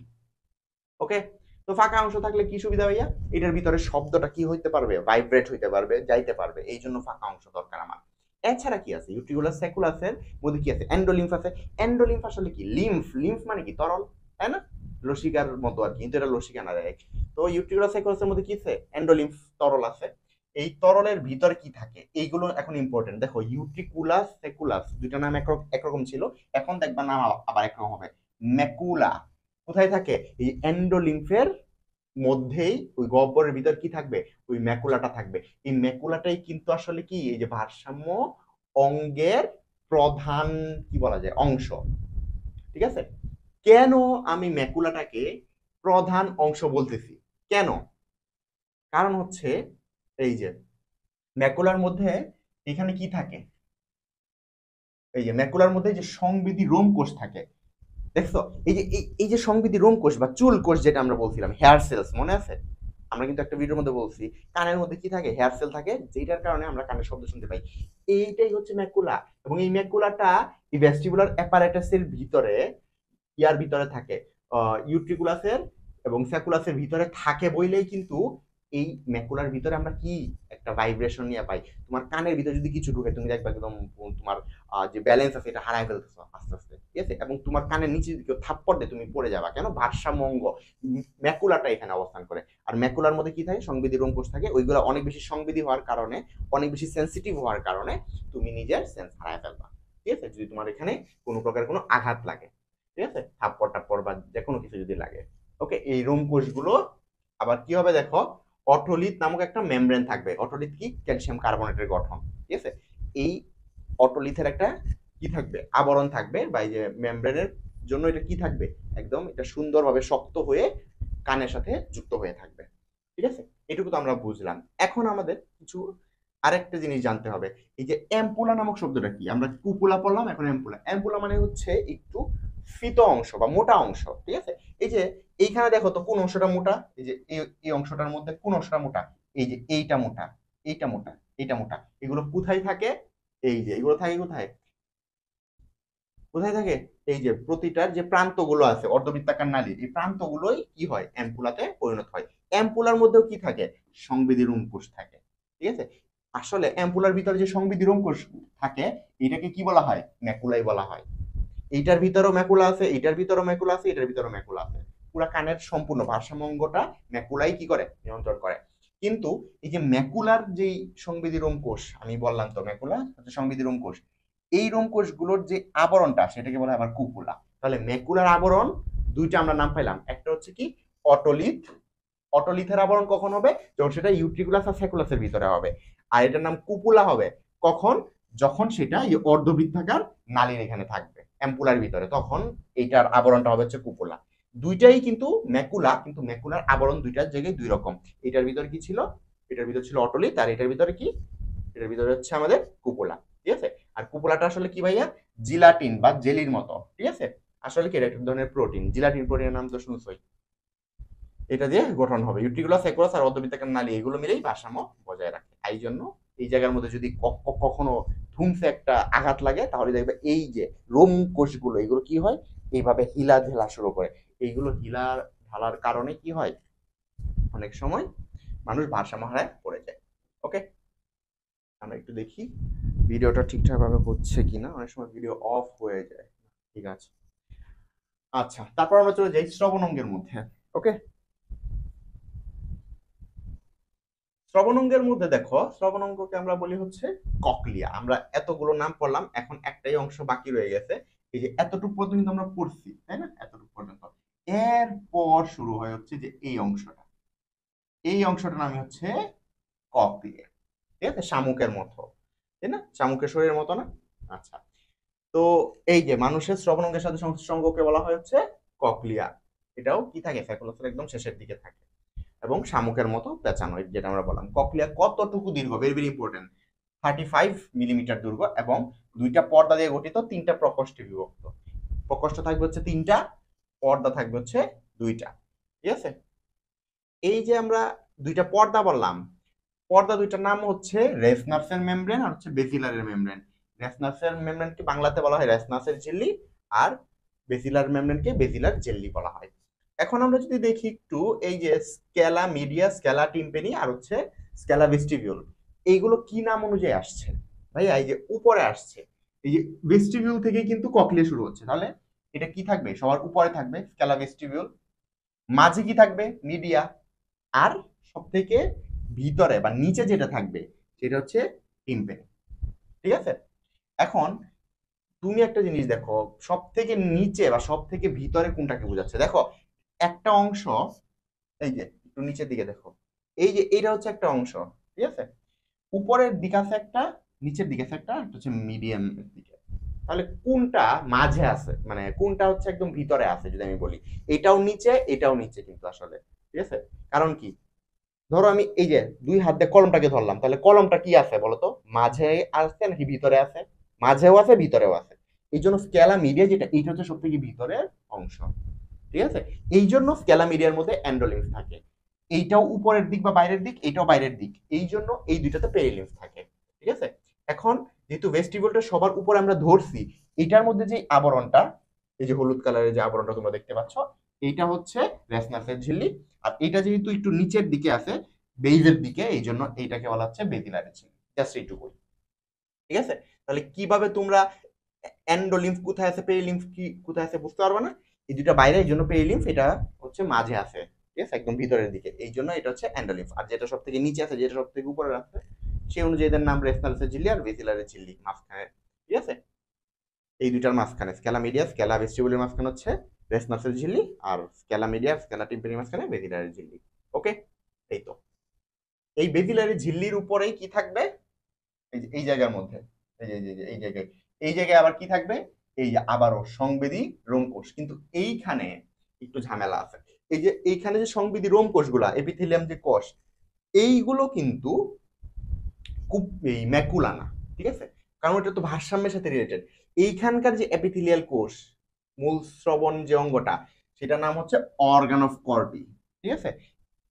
ওকে। তো ফাঁকা অংশ থাকলে কি সুবিধা ভাইয়া, এটার ভিতরে শব্দটা কি হইতে পারবে, ভাইব্রেট হইতে পারবে, যাইতে পারবে, এই জন্য ফাঁকা অংশ দরকার আমার। এছাড়া কি আছে, ইউট্রিকুলাস সেকুলাসের মধ্যে কি আছে, এন্ডোলিম্ফ আছে। এন্ডোলিম্ফ আসলে কি, লিম্ফ, লিম্ফ মানে কি তরল, তাই না? লসিকার মতো আর কি, কিন্তু এটা লসিকা না দেয়। তো ইউট্রিকুলাস সেকুলাসের মধ্যে কি আছে, এন্ডোলিম্ফ, তরল আছে। এই তরলের ভিতরে কি থাকে, এইগুলো এখন ইম্পর্টেন্ট। দেখো ইউট্রিকুলাস সেকুলাস দুইটা নাম একরকম ছিল, এখন দেখবা নাম আবার একরকম হবে। ম্যাকুলা কোথায় থাকে, এই এন্ডোলিম্ফের মধ্যেই, ওই গহ্বরের ভিতর কি থাকবে, ওই ম্যাকুলাটা থাকবে। এই ম্যাকুলাটাই কিন্তু আসলে কি, এই যে ভারসাম্য অঙ্গের প্রধান কি বলা যায় অংশ, ঠিক আছে? কেন আমি ম্যাকুলাটাকে প্রধান অংশ বলতেছি, কেন? কারণ হচ্ছে এই যে ম্যাকুলার মধ্যে এখানে কি থাকে, এই যে ম্যাকুলার মধ্যে যে সংবেদী রোম কোষ থাকে, দেখছো? এই যে সংবেদী রোম কোষ বা চুল কোষ যেটা আমরা বলছিলাম, হেয়ার সেলস, মনে আছে? আমরা কিন্তু একটা ভিডিওর মধ্যে বলছি কানের মধ্যে কি থাকে, হেয়ার সেল থাকে, যেটার কারণে আমরা কানের শব্দ শুনতে পাই। এইটাই হচ্ছে ম্যাকুলা। এবং এই ম্যাকুলাটা এই ভেস্টিবুলার অ্যাপারেটাসের ভিতরে, ইয়ার ভিতরে থাকে, ইউট্রিকুলাসের এবং স্যাকুলাসের ভিতরে থাকে বইলেই কিন্তু এই ম্যাকুলার ভিতরে আমরা কি একটা ভাইব্রেশন নিয়ে পাই। তোমার কানের ভিতরে যদি কিছু ঢুকে, তুমি দেখবে একদম তোমার যে ব্যালেন্স আছে এটা হারায় ফেলতেছো আস্তে আস্তে, ঠিক আছে? এবং তোমার কানের নিচে যদি কেউ থাপ্পড় দেয় তুমি পড়ে যাবা, কেন? ভারসাম্য অঙ্গ, ম্যাকুলাটা এখানে অবস্থান করে। আর ম্যাকুলার মধ্যে কি থাকে, সংবেদী রোম কোষ থাকে, ওইগুলো অনেক বেশি সংবেদী হওয়ার কারণে, অনেক বেশি সেন্সিটিভ হওয়ার কারণে তুমি নিজের সেন্স হারায় ফেলবা, ঠিক আছে? যদি তোমার এখানে কোনো প্রকার কোনো আঘাত লাগে, ঠিক আছে, থাপ্পড় টাপ্পড় বা যে কোনো কিছু যদি লাগে। ওকে। এই রোম কোষগুলো আবার কি হবে দেখো, অটোলিথ নামক একটা মেমব্রেন থাকবে। অটোলিথ কি, ক্যালসিয়াম কার্বনেটের গঠন, ঠিক আছে? এই অটোলিথের একটা কি থাকবে, আবরণ থাকবে, বা এই যে মেমব্রেনের জন্য এটা কি থাকবে, একদম এটা সুন্দরভাবে শক্ত হয়ে কানের সাথে যুক্ত হয়ে থাকবে, ঠিক আছে? এটুকু তো আমরা বুঝলাম। এখন আমাদের কিছু আরেকটা জিনিস জানতে হবে। এই যে অ্যাম্পুলা নামক শব্দটা কি, আমরা কুপুলা পড়লাম, এখন অ্যাম্পুলা। অ্যাম্পুলা মানে হচ্ছে একটু ফিত অংশ বা মোটা অংশ, ঠিক আছে? এই যে এইখানে দেখো তো কোন অংশটা মোটা, এই যে এই অংশটার মধ্যে কোন অংশটা মোটা, এই যে এইটা মোটা, এইটা মোটা, এইটা মোটা। এগুলো কোথায় থাকে, এই যে এগুলো থাকে কোথায়, কোথায় থাকে, এই যে প্রতিটার যে প্রান্তগুলো আছে অর্ধবৃত্তাকার নালীর, এই প্রান্তগুলোই কি হয়, অ্যাম্পুলাতে পরিণত হয়। অ্যাম্পুলার মধ্যেও কি থাকে, সংবেদী রোম কোষ থাকে, ঠিক আছে? আসলে অ্যাম্পুলার ভিতরে যে সংবেদী রোম কোষ থাকে, এটাকে কি বলা হয়, ম্যাকুলাই বলা হয়। এইটার ভিতরেও ম্যাকুলা আছে, এটার ভিতরেও ম্যাকুলা আছে, এটার ভিতরেও ম্যাকুলা আছে। পুরা কানের সম্পূর্ণ ভারসাম্য অঙ্গটা ম্যাকুলাই কি করে, নিয়ন্ত্রণ করে। কিন্তু এই যে ম্যাকুলার যেই সংবেদী রোম কোষ, আমি বললাম তো ম্যাকুলা হচ্ছে সংবেদী রোম কোষ, এই রোম কোষগুলোর যে আবরণটা সেটাকে বলা হয় আবার কুপুলা। তাহলে ম্যাকুলার আবরণ দুইটা আমরা নাম পাইলাম, একটা হচ্ছে কি অটোলিথ। অটোলিথের আবরণ কখন হবে, যখন সেটা ইউট্রিকুলাস আর সেকুলাসের ভিতরে হবে। আর এটার নাম কুপুলা হবে কখন, যখন সেটা এই অর্ধবৃত্তাকার নালীর এখানে থাকবে, অ্যাম্পুলার ভিতরে, তখন এইটার আবরণটা হবে হচ্ছে কুপুলা। দুইটাই কিন্তু ম্যাকুলা, কিন্তু ম্যাকুলার আবরণ দুইটার জায়গায় দুই রকম। এটার ভিতরে কি ছিল, এটার ভিতরে ছিল অটোলিথ, আর এটার ভিতরে কি, এটার ভিতরে হচ্ছে আমাদের কুপুলা, ঠিক আছে? আর কুপুলাটা আসলে কি ভাইয়া, জিলাটিন বা জেলির মতো, ঠিক আছে? আসলে কি এটা এক ধরনের প্রোটিন, জিলাটিন প্রোটিনের নাম তো শুনছই। এটা দিয়ে গঠন হবে ইউট্রিকুলাস, সেকুলাস আর অর্ধবৃত্তাকার নালী, এগুলো মিলেই ভারসাম্য বজায় রাখে। এই জন্য এই জায়গার মধ্যে যদি কখনো ধুমসে একটা আঘাত লাগে, তাহলে দেখবে এই যে রোম কোষগুলো এগুলো কি হয়, এইভাবে হিলা ঢেলা শুরু করে। এইগুলো হিলা ঢালার কারণে কি হয়, অনেক সময় মানুষ ভারসাম্য হারায় পড়ে যায়। ওকে। আমরা একটু দেখি ভিডিওটা ঠিকঠাক ভাবে হচ্ছে কিনা, অনেক সময় ভিডিও অফ হয়ে যায়। ঠিক আছে। আচ্ছা, তারপর আমরা চলে যাই শ্রবণ অঙ্গের মধ্যে। ওকে, শ্রবণ অঙ্গের মধ্যে দেখো, শ্রবণ অঙ্গকে আমরা বলি হচ্ছে ককলিয়া। আমরা এতগুলো নাম পড়লাম, এখন একটাই অংশ বাকি রয়ে গেছে। এই যে এতটুকু পর্যন্ত কিন্তু আমরা পড়ছি, তাই না? এতটুকু পর্যন্ত, এরপর শুরু হয় হচ্ছে যে এই অংশটা, এই অংশটার নাম হচ্ছে ককলিয়া। ঠিক আছে, শামুকের মতো, তাই না? শামুকের শরীরের মতো না? আচ্ছা, তো এই যে মানুষের শ্রবণ অঙ্গের সাথে সংশ্লিষ্ট অঙ্গকে বলা হয় হচ্ছে ককলিয়া। এটাও কি থাকে, ফ্যাকুলাসের একদম শেষের দিকে থাকে এবং শামুকের মতো পেঁচানো, যেটা আমরা বললাম। ককলিয়া কতটুকু দীর্ঘ, ভেরি ভেরি ইম্পর্টেন্ট, 35 মিলিমিটার দীর্ঘ এবং দুইটা পর্দা দিয়ে গঠিত, তিনটা প্রকোষ্ঠে বিভক্ত। প্রকোষ্ঠ থাকবে হচ্ছে তিনটা, পর্দা থাকবে হচ্ছে দুইটা। ঠিক আছে, এই যে আমরা দুইটা পর্দা বললাম, পর্দা দুইটার নাম হচ্ছে রেসনার্সের মেমব্রেন আর হচ্ছে বেসিলারের মেমব্রেন। রেসনার্সের মেমব্রেনকে বাংলাতে বলা হয় রেসনাসের ঝিল্লি, আর বেসিলার মেমব্রেনকে বেসিলার ঝিল্লি বলা হয়। এখন আমরা যদি দেখি একটু, এই যে স্কেলা মিডিয়া, স্কেলা টিম্পেনি আর হচ্ছে স্কেলা ভেস্টিবিউল, এইগুলো কি নাম অনুযায়ী আসছে ভাইয়া? এই যে উপরে আসছে, এই যে ভেস্টিবিউল থেকে কিন্তু ককলিয়া শুরু হচ্ছে, তাহলে এটা কি থাকবে? সবার উপরে থাকবে স্কেলা ভেস্টিবিউল, মাঝে কি থাকবে? মিডিয়া, আর সব থেকে ভিতরে বা নিচে যেটা থাকবে সেটা হচ্ছে টিম্পেনি। ঠিক আছে, এখন তুমি একটা জিনিস দেখো, সব থেকে নিচে বা সব থেকে ভিতরে কোনটাকে বোঝাচ্ছে? দেখো, একটা অংশ, এই যে একটু নিচের দিকে দেখো, এই যে এটা হচ্ছে একটা অংশ, ঠিক আছে? উপরের দিকে আছে একটা, নিচের দিকে আছে একটা, একটা হচ্ছে মিডিয়ামের দিকে। তাহলে কোনটা মাঝে আছে, মানে কোনটা হচ্ছে একদম ভিতরে আছে যদি আমি বলি? এটাও নিচে, এটাও নিচে কিন্তু আসলে। ঠিক আছে, কারণ কি? ধরো আমি এই যে দুই হাত দিয়ে কলমটাকে ধরলাম, তাহলে কলমটা কি আছে বলতো? মাঝে আছে নাকি ভিতরে আছে? মাঝেও আছে, ভিতরেও আছে। এই জন্য স্কেলা মিডিয়া যেটা, এইটা হচ্ছে সব থেকে ভিতরের অংশ। ঠিক আছে, এই জন্য স্কেলা মিডিয়ার মধ্যে অ্যান্ডোলিম্ফ থাকে। এইটাও উপরের দিক বা বাইরের দিক, এইটাও বাইরের দিক, এই জন্য এই দুইটাতে পেরিলিম্ফ থাকে। ঠিক আছে, এখন যেহেতু ভেস্টিবুলটা সবার উপরে আমরা ধরছি, এটার মধ্যে যে আবরণটা, এই যে হলুদ কালারের যে আবরণটা তোমরা দেখতে পাচ্ছ, এইটা হচ্ছে রেসনাসের ঝিল্লি। আর এটা যেহেতু একটু নিচের দিকে আছে, বেইজের দিকে, এই জন্য এইটাকে বলা হচ্ছে বেদিলারের ঝিল্লি। জাস্ট এইটুকুই। ঠিক আছে, তাহলে কিভাবে তোমরা এন্ডোলিম্ফ কোথায় আছে, পেরিলিম্ফ কি কোথায় আছে বুঝতে পারবে না? এই দুটো বাইরে, এই জন্য পেরিলিম্ফ এটা হচ্ছে মাঝে আছে, ঠিক আছে, একদম ভিতরের দিকে, এই জন্য এটা হচ্ছে এন্ডোলিম্ফ। আর যেটা সব থেকে নিচে আছে, যেটা সব থেকে উপরে আছে, সেই অনুযায়ী এদের নাম রেসনালসের ঝিল্লি আর ভেসিলারের ঝিল্লি, মাঝখানে। ঠিক আছে, এই দুইটার মাঝখানে স্কেলা মিডিয়া, স্কেলা ভেস্টিবুলের মাঝখানে হচ্ছে রেসনালসের ঝিল্লি, আর স্কেলা মিডিয়া, স্কেলা টিম্পানির মাঝখানে ভেসিলারের ঝিল্লি। ওকে, এই তো, এই ভেসিলারের ঝিল্লির উপরেই কি থাকবে? এই যে এই জায়গার মধ্যে, এই যে এই জায়গায়, এই জায়গায় আবার কি থাকবে? এই যে আবারও সংবেদী রোমকোষ। কিন্তু এইখানে একটু ঝামেলা আছে। এই যে এইখানে যে সংবেদী রোমকোষ গুলা, এপিথেলিয়াম যে কোষ, এইগুলো কিন্তু খুব এই ম্যাকুলা না। ঠিক আছে, কারণ এটা তো ভারসাম্যের সাথে রিলেটেড। এইখানকার যে এপিথেলিয়াল কোষ, মূল শ্রবণ যে অঙ্গটা, সেটার নাম হচ্ছে অর্গান অফ কর্টি। ঠিক আছে,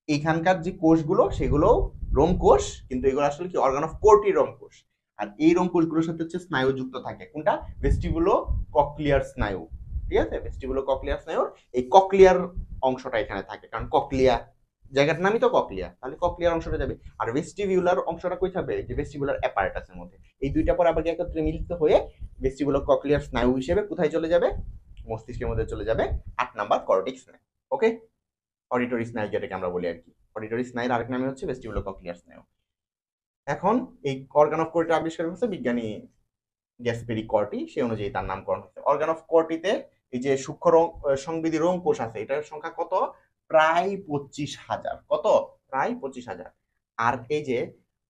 এখানকার যে কোষগুলো সেগুলো রোমকোষ, কিন্তু এগুলো আসলে কি? Organ of কোর্টি রোমকোষ। আর এই রোমকোষগুলোর সাথে হচ্ছে স্নায়ু যুক্ত থাকে। কোনটা? ভেস্টিবুলো ককলিয়ার স্নায়ু। ঠিক আছে, ভেস্টিবুলো ককলিয়ার স্নায়ুর এই ককলিয়ার অংশটা এখানে থাকে, কারণ ককলিয়া জায়গাটার নামই তো ককলিয়া, তাহলে ককলিয়ার অংশটা যাবে। আর ভেস্টিবিউলার অংশটা কই থাকবে? যে ভেস্টিবুলার অ্যাপারেটাসের মধ্যে। এই দুইটা পর আবার একত্রে মিলিত হয়ে ভেস্টিবুলো ককলিয়ার স্নায়ু হিসেবে কোথায় চলে যাবে? মস্তিষ্কের মধ্যে চলে যাবে, 8 নাম্বার কর্টিক স্নায়ু। ওকে, অডিটরি স্নায়ু যেটাকে আমরা বলি আর কি। অডিটরি স্নায়ুর আরেক নামই হচ্ছে ভেস্টিবুলো ককলিয়ার স্নায়ু। এখন এই অর্গান অফ কর্টি আবিষ্কার হচ্ছে বিজ্ঞানী গ্যাসপেরি কর্টি, সেই অনুযায়ী তার নামকরণ হচ্ছে। অর্গান অফ কর্টিতে এই যে সূক্ষ্ম সংবেদী রোম কোষ আছে, এটার সংখ্যা কত? প্রায় 25,000। কত? প্রায় 25,000। আর এই যে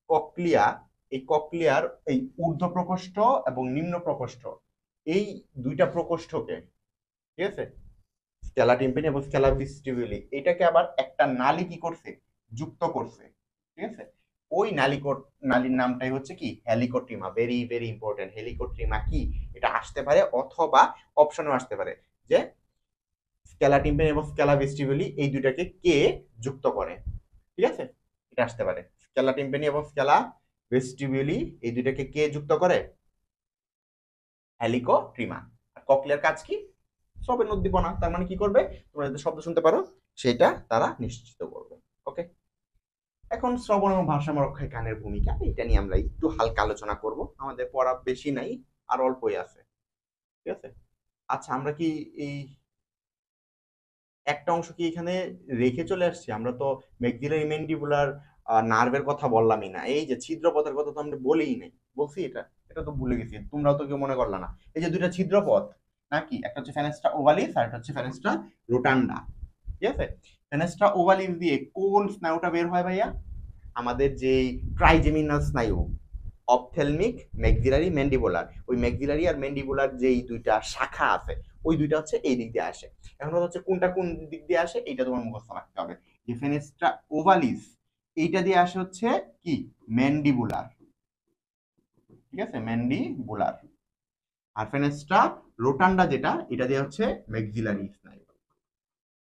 ককলিয়া, এই ককলিয়ার এই ঊর্ধ্ব প্রকোষ্ঠ এবং নিম্ন প্রকোষ্ঠ, এই দুইটা প্রকোষ্ঠকে, ঠিক আছে, স্কেলা টিম্পানি এবং স্কেলা ভেস্টিবুলি, এটাকে আবার একটা নালী কি করছে? যুক্ত করছে। ঠিক আছে, ওই নালীর নামটাই হচ্ছে কি? Helicotrema. Very very important. Helicotrema কি? এটা আসতে পারে, অথবা অপশনও আসতে পারে যে স্কেলা টিম্পানি এবং স্কেলা ভেস্টিবুলি এই দুইটাকে কে যুক্ত করে। ঠিক আছে, এটা আসতে পারে। স্কেলা টিম্পানি এবং স্কেলা ভেস্টিবুলি এই দুইটাকে কে যুক্ত করে? হেলিকোট্রিমা। আর ককলিয়ার কাজ কি? শ্রবের উদ্দীপনা। তার মানে কি করবে? তোমরা যদি শব্দ শুনতে পারো, সেটা তারা নিশ্চিত করবে। ওকে, এখন শ্রবণ এবং ভারসাম্য রক্ষায় কানের ভূমিকা, এটা নিয়ে আমরা একটু হালকা আলোচনা করব। আমাদের পড়া বেশি নাই, আর অল্পই আছে। ঠিক আছে, আচ্ছা, আমরা কি এই একটা অংশ কি এখানে রেখে চলে আসছি? আমরা তো ম্যাক্সিলারি ম্যান্ডিবুলার নার্ভের কথা বললামই না, এই যে ছিদ্রপথের কথা তো আমরা বলেই নাই। বলছি এটা? এটা তো ভুলে গেছি, তোমরাও তো কেউ মনে করলা না। এই যে দুইটা ছিদ্রপথ নাকি, একটা হচ্ছে ফেনেস্ট্রা ওভালিস আর একটা হচ্ছে ফেনেস্ট্রা রোটান্ডা। ঠিক আছে, ফেনেস্ট্রা ওভালিস দিয়ে কোন স্নায়ুটা বের হয় ভাইয়া? আমাদের যে ট্রাইজেমিনাল স্নায়ু, অপথেলমিক, ম্যাক্সিলারি, ম্যান্ডিবুলার, ওই ম্যাক্সিলারি আর ম্যান্ডিবুলার যেই দুইটা শাখা আছে ওই দুইটা হচ্ছে এই দিক দিয়ে আসে। এখন হচ্ছে কোনটা কোন দিক দিয়ে আসে এইটা তোমার মুখস্থ রাখতে হবে। যে ফেনেস্ট্রা ওভালিস এইটা দিয়ে আসে হচ্ছে কি, ম্যান্ডিবুলার। ঠিক আছে, ম্যান্ডিবুলার। আর ফেনেস্ট্রা রোটান্ডা যেটা, এটা দিয়ে হচ্ছে ম্যাক্সিলারি স্নায়ু।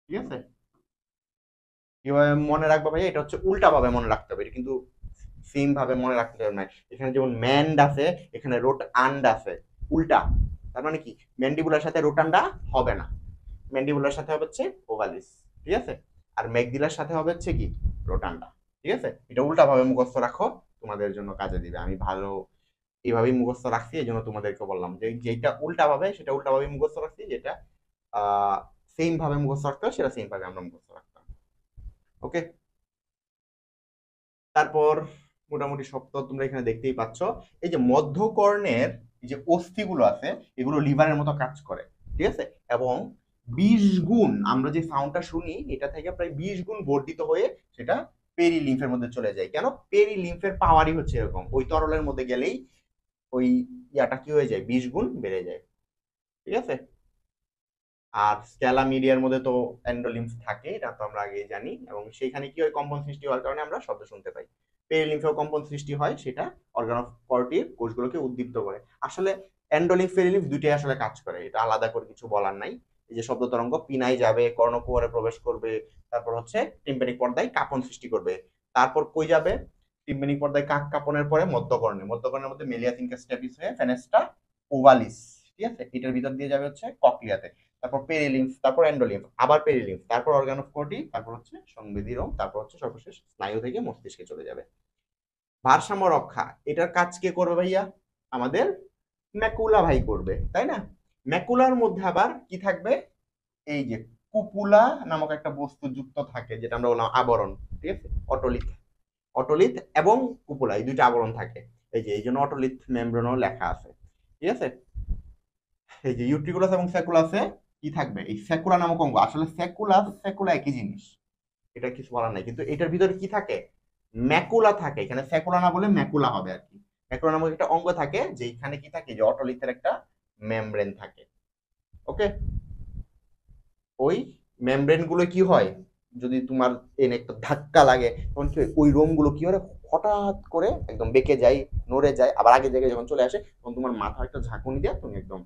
ঠিক আছে, কিভাবে মনে রাখবো ভাই? এটা হচ্ছে উল্টা ভাবে মনে রাখতে হবে, এটা কিন্তু সেম ভাবে মনে রাখতে হবে না। এখানে যেমন ম্যান্ড আছে, এখানে রোট আন্ড আছে, উল্টা। তার মানে কি, ম্যান্ডিবুলার সাথে রোটান্ডা হবে না, ম্যান্ডিবুলার সাথে হবে হচ্ছে ওভালিস। ঠিক আছে, আর ম্যাকদিলার সাথে হবে হচ্ছে কি, রোটান্ডা। ঠিক আছে, এটা উল্টা ভাবে মুখস্থ রাখো, তোমাদের জন্য কাজে দিবে। আমি ভালো এইভাবেই মুখস্থ রাখছি, এই জন্য তোমাদেরকে বললাম যে যেটা উল্টা ভাবে সেটা উল্টা ভাবে মুখস্থ রাখছি, যেটা সেম ভাবে মুখস্থ রাখতে হয় সেটা সেম ভাবে আমরা মুখস্থ রাখতাম। ওকে, তারপর মোটামুটি সব তো তোমরা এখানে দেখতেই পাচ্ছ। এই যে মধ্যকর্ণের যে অস্থিগুলো আছে এগুলো লিভারের মতো কাজ করে। ঠিক আছে, এবং 20 গুণ আমরা যে সাউন্ডটা শুনি এটা থেকে প্রায় 20 গুণ বর্ধিত হয়ে সেটা পেরি লিম্ফের মধ্যে চলে যায়। কেন? পেরি লিম্ফের পাওয়ারই হচ্ছে এরকম, ওই তরলের মধ্যে গেলেই ওই ইয়াটা কি হয়ে যায়, 20 গুণ বেড়ে যায়। ঠিক আছে, আর স্ক্যালা মিডিয়ার মধ্যে তো এন্ডোলিম্ফ থাকে, এটা তো আমরা আগেই জানি, এবং সেখানে কি হয়, কম্পন সৃষ্টি হওয়ার কারণে আমরা শব্দ শুনতে পাই। পেরিলিম্ফেও কম্পন সৃষ্টি হয়, সেটা অর্গান অফ কর্টির কোষগুলোকে উদ্দীপ্ত করে। আসলে এন্ডোলিম্ফ পেরিলিম্ফ দুইটাই আসলে কাজ করে, এটা আলাদা করে কিছু বলার নাই। এই যে শব্দ তরঙ্গ পিনায় যাবে, কর্ণকুহরে প্রবেশ করবে, তারপর হচ্ছে টিম্প্যানিক পর্দায় কাঁপন সৃষ্টি করবে, তারপর কই যাবে, টিম্প্যানিক পর্দায় কাক কাঁপনের পরে মধ্যকর্ণে, মধ্যকর্ণের মধ্যে মেলিয়া সিনকাস স্টেপিস হয়ে ফেনেস্টা ওভালিস, ঠিক আছে, এটার ভিতর দিয়ে যাবে হচ্ছে ককলিয়াতে, তারপর পেরিলিম্ফ, তারপর এন্ডোলিম্ফ, আবার পেরিলিম্ফ, তারপর অর্গান অফ কোর্টি, তারপর হচ্ছে সংবেদী রোম, তারপর হচ্ছে সর্বশেষ স্নায়ু থেকে মস্তিষ্কে চলে যাবে। ভারসাম্য রক্ষা এটার কাজ কে করবে ভাইয়া? আমাদের ম্যাকুলা ভাই করবে, তাই না? ম্যাকুলার মধ্যে আবার কি থাকবে? এই যে কুপুলা নামক একটা বস্তু যুক্ত থাকে, যেটা আমরা বললাম আবরণ। ঠিক আছে, অটোলিথ, অটোলিথ এবং কুপুলা এই দুইটা আবরণ থাকে। এই যে এই জন্য অটোলিথ মেমব্রেনও লেখা আছে। ঠিক আছে, এই যে ইউট্রিকুলাস এবং স্যাকুলাসে কি থাকবে, এই স্যাকুলা নামক অঙ্গ। আসলে স্যাকুলাস স্যাকুলা একই জিনিস, এটা কিছু বলার নাই, কিন্তু এটার ভিতরে কি থাকে, ম্যাকুলা থাকে। এখানে স্যাকুলা না বলে ম্যাকুলা হবে আর কি। ম্যাকুলা নামক একটা অঙ্গ থাকে, যেখানে কি থাকে, যে অটোলিথের একটা মেমব্রেন থাকে। ওকে, ওই মেমব্রেন গুলো কি হয়, যদি তোমার এনে একটা ধাক্কা লাগে তখন কি হয়, ওই রোম গুলো কি হয়, হঠাৎ করে একদম বেঁকে যায়, নড়ে যায়, আবার আগের জায়গায় যখন চলে আসে তখন তোমার মাথা একটা ঝাঁকুনি দিয়ে তুমি একদম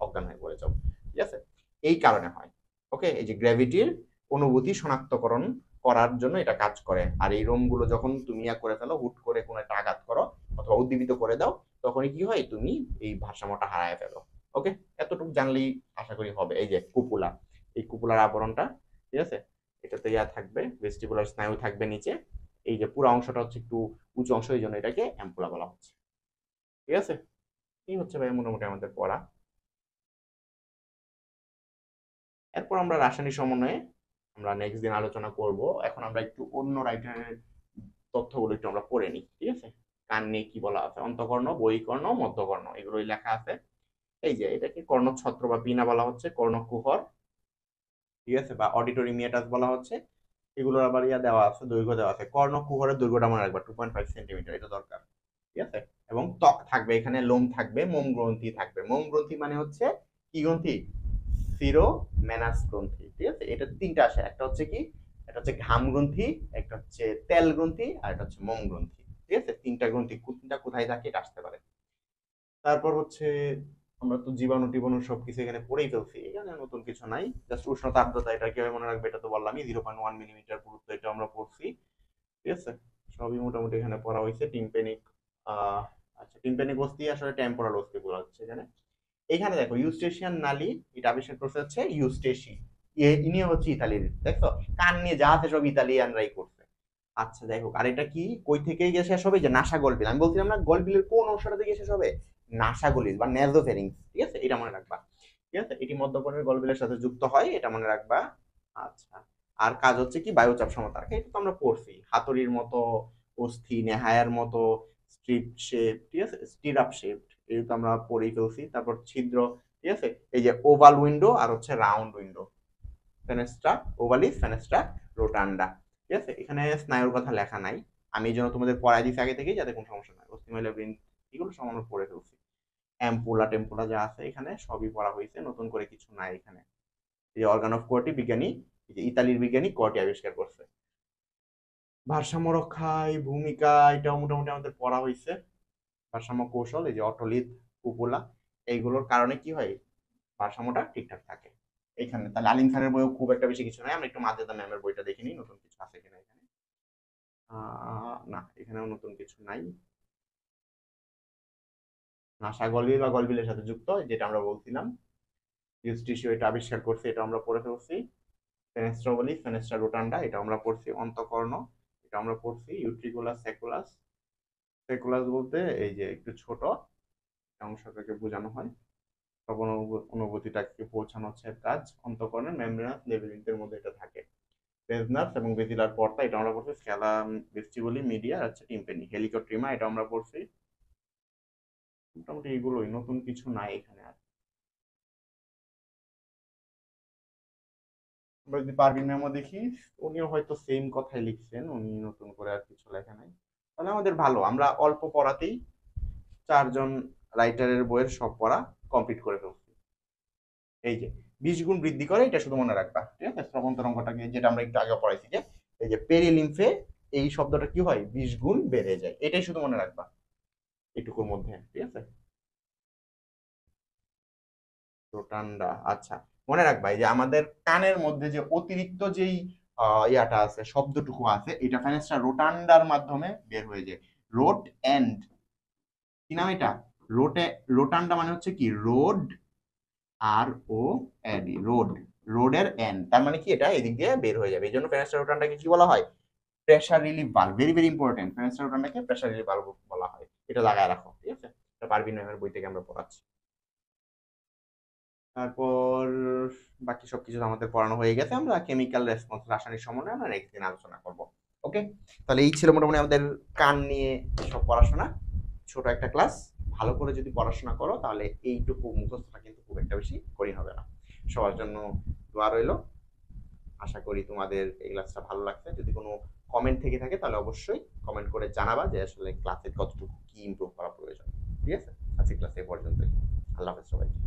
অজ্ঞান হয়ে পড়ে যাও। ঠিক আছে, এই কারণে হয়। ওকে, এই যে গ্র্যাভিটির অনুভূতি শনাক্তকরণ করার জন্য এটা কাজ করে। আর এই রোম গুলো যখন তুমি করে ফেলো, হুট করে কোনো একটা আঘাত করো অথবা উদ্দীপিত করে দাও, তখনই কি হয়, তুমি এই ভারসাম্যটা হারায় ফেলো। ওকে, এতটুকু জানলেই আশা করি হবে। এই যে কুপুলা, এই কুপুলার আবরণটা, ঠিক আছে, এটাতে ইয়া থাকবে, ভেস্টিবুলার স্নায়ু থাকবে নিচে। এই যে পুরো অংশটা হচ্ছে একটু উঁচু অংশ, এই জন্য এটাকে অ্যাম্পুলা বলা হচ্ছে। ঠিক আছে, এই হচ্ছে ভাই মোটামুটি আমাদের পড়া। এরপর আমরা রাসায়নিক সমন্বয়ে আমরা নেক্সট দিন আলোচনা করব। এখন আমরা একটু অন্য রাইটারের তথ্যগুলো একটু আমরা পড়ে নিই। ঠিক আছে, কান নিয়ে কি বলা আছে, অন্তকর্ণ, বহিকর্ণ, মধ্যকর্ণ এগুলোই লেখা আছে। এই যে এটাকে কর্ণছত্র বা পিনা বলা হচ্ছে, কর্ণকুহর, ঠিক আছে, বা অডিটরি মিয়াটাস বলা হচ্ছে। এগুলোর আবার ইয়া দেওয়া আছে, দৈর্ঘ্য দেওয়া আছে। কর্ণকুহরের দৈর্ঘ্যটা মনে রাখবা 2.5 সেন্টিমিটার, এটা দরকার। ঠিক আছে, এবং ত্বক থাকবে, এখানে লোম থাকবে, মোম গ্রন্থি থাকবে। মোম গ্রন্থি মানে হচ্ছে কি গ্রন্থি, সিরো মেনাস গ্রন্থি। ঠিক আছে, এটা তিনটা আসে, একটা হচ্ছে কি, এটা হচ্ছে ঘাম গ্রন্থি, একটা হচ্ছে তেল গ্রন্থি, আর এটা হচ্ছে মোম গ্রন্থি। ঠিক আছে, তিনটা গ্রন্থি কোনটা কোথায় থাকে এটা আসতে পারে। তারপর হচ্ছে আমরা তো জীবাণু টিবাণু সবকিছু এখানে পড়েই ফেলছি, এখানে নতুন কিছু নাই। জাস্ট উষ্ণতা আর্দ্রতা এটা কিভাবে মনে রাখবে এটা তো বললামই, 0.1 মিলিমিটার পুরুত্ব, এটা আমরা পড়ছি। ঠিক আছে, সবই মোটামুটি এখানে পড়া হয়েছে। টিম্পেনিক আচ্ছা, টিম্পেনিক অস্থি আসলে টেম্পোরাল অস্থি বলা হচ্ছে এখানে। এখানে দেখো ইউস্টেশিয়ান নালী, এটা আবিষ্কার করছে হচ্ছে ইউস্টেশি, ইনি হচ্ছে ইতালির, দেখছো, কান নিয়ে যা আছে সব ইতালিয়ানরাই করছে। আচ্ছা যাই হোক, আর এটা কি কই থেকে গিয়ে শেষ হবে, যে নাসা গলবিল, আমি বলছিলাম না গলবিলের কোন অংশটা থেকে শেষ হবে, নাসা গলিল বা নেজোফেরিংস। ঠিক আছে, এটা মনে রাখবা। ঠিক আছে, এটি মধ্যকর্ণের গলবিলের সাথে যুক্ত হয়, এটা মনে রাখবা। আচ্ছা, আর কাজ হচ্ছে কি বায়ুচাপ সমতা রাখা, এটা তো আমরা পড়ছি। হাতুড়ির মতো অস্থি, নেহায়ার মতো স্ট্রিপ শেপ, ঠিক আছে, স্টিরাপ শেপ, এই তো আমরা পড়েই ফেলছি। তারপর ছিদ্র, ঠিক আছে, এই যে ওভাল উইন্ডো আর হচ্ছে রাউন্ড উইন্ডো, ফেনেস্ট্রা ওভালিস, ফেনেস্ট্রা রোটান্ডা। ঠিক আছে, এখানে স্নায়ুর কথা লেখা নাই, আমি এই জন্য তোমাদের পড়াই দিচ্ছি আগে থেকেই, যাতে কোনো সমস্যা নাই। অস্থিময় লেবিন এগুলো সব আমরা পড়ে ফেলছি। অ্যাম্পুলা টেম্পুলা যা আছে এখানে সবই পড়া হয়েছে, নতুন করে কিছু নাই এখানে। এই অর্গান অফ কোয়ার্টি বিজ্ঞানী, এই যে ইতালির বিজ্ঞানী কোয়ার্টি আবিষ্কার করছে। ভারসাম্য রক্ষায় ভূমিকা, এটাও মোটামুটি আমাদের পড়া হয়েছে। ভারসাম্য কৌশল, এই যে অটোলিথ, কুপুলা, এইগুলোর কারণে কি হয়, ভারসাম্যটা ঠিকঠাক থাকে। এখানে তাহলে আলিম খানের বইও খুব একটা বেশি কিছু নাই, আমরা একটু মাজেদা ম্যামের বইটা দেখে নিই নতুন কিছু আছে কিনা এখানে। না, এখানেও নতুন কিছু নাই। নাসা গলবিল বা গলবিলের সাথে যুক্ত, যেটা আমরা বলছিলাম। ইউস্টিসিও এটা আবিষ্কার করছে, এটা আমরা পড়ে ফেলছি। ফেনেস্ট্রা ওভালিস, ফেনেস্ট্রা রোটান্ডা, এটা আমরা পড়ছি। অন্তঃকর্ণ, এটা আমরা পড়ছি। ইউট্রিকুলাস সেকুলাস, সেকুলাস বলতে এই যে একটু ছোট অংশটাকে বোঝানো হয়, তখন অনুভূতিটাকে পৌঁছানো হচ্ছে কাজ। অন্তঃকর্ণের মেমব্রেনাস লেভেলিংসের মধ্যে এটা থাকে। বেজনাস এবং বেজিলার পর্দা, এটা আমরা পড়ছি। স্ক্যালাম ভেস্টিবুলি, মিডিয়া, আচ্ছা টিম্পেনি, হেলিকোট্রিমা, এটা আমরা পড়ছি। মোটামুটি এগুলোই, নতুন কিছু নাই এখানে আর। আমরা যদি পারভিন ম্যামও দেখি, উনিও হয়তো সেম কথাই লিখছেন, উনি নতুন করে আর কিছু লেখা নাই। তাহলে আমাদের ভালো, আমরা অল্প পড়াতেই 4জন রাইটারের বইয়ের সব পড়া কমপ্লিট করে ফেলছি। এই যে 20 গুণ বৃদ্ধি করে, এটা শুধু মনে রাখবা, ঠিক আছে। শ্রবণ তরঙ্গটাকে, যেটা আমরা একটু আগে পড়াইছি, যে এই যে পেরিলিম্ফে এই শব্দটা কি হয়, 20 গুণ বেড়ে যায়, এটাই শুধু মনে রাখবা এটুকুর মধ্যে, ঠিক আছে। রোটান্ডা, আচ্ছা, মনে রাখবা এই যে আমাদের কানের মধ্যে যে অতিরিক্ত যেই ইয়াটা আছে, শব্দটুকু আছে, এটা ফেনেস্ট্রা রোটান্ডার মাধ্যমে বের হয়ে যায়। রোট এন্ড, কি নাম এটা, রোটে, রোটান্ডা মানে হচ্ছে কি রোড, আর ও এডি, রোড, রোডের এন্ড, তার মানে কি এটা এদিক দিয়ে বের হয়ে যাবে, এই জন্য ফেনেস্ট্রা রোটান্ডাকে কি বলা হয়, pressure relief valve. Very very important, fenestra রোটান্ডাকে প্রেসার রিলিফ ভালভ বলা হয়, এটা লাগায় রাখো, ঠিক আছে। এটা পারভিন ম্যামের বই থেকে আমরা পড়াচ্ছি। তারপর বাকি সবকিছু আমাদের পড়ানো হয়ে গেছে, আমরা কেমিক্যাল রেসপন্স, রাসায়নিক সমন্বয় আমরা নেক্সট দিন আলোচনা করব। ওকে, তাহলে এই ছিল মোটামুটি আমাদের কান নিয়ে সব পড়াশোনা। ছোট একটা ক্লাস, ভালো করে যদি পড়াশোনা করো তাহলে এইটুকু মুখস্থটা কিন্তু খুব একটা বেশি কঠিন হবে না। সবার জন্য দোয়া রইল। আশা করি তোমাদের এই ক্লাসটা ভালো লাগছে। যদি কোনো কমেন্ট থেকে থাকে তাহলে অবশ্যই কমেন্ট করে জানাবা যে আসলে ক্লাসে কতটুকু কি ইমপ্রুভ করা প্রয়োজন। ঠিক আছে, আজকে ক্লাস এই পর্যন্তই। আল্লাহ হাফেজ সবাইকে।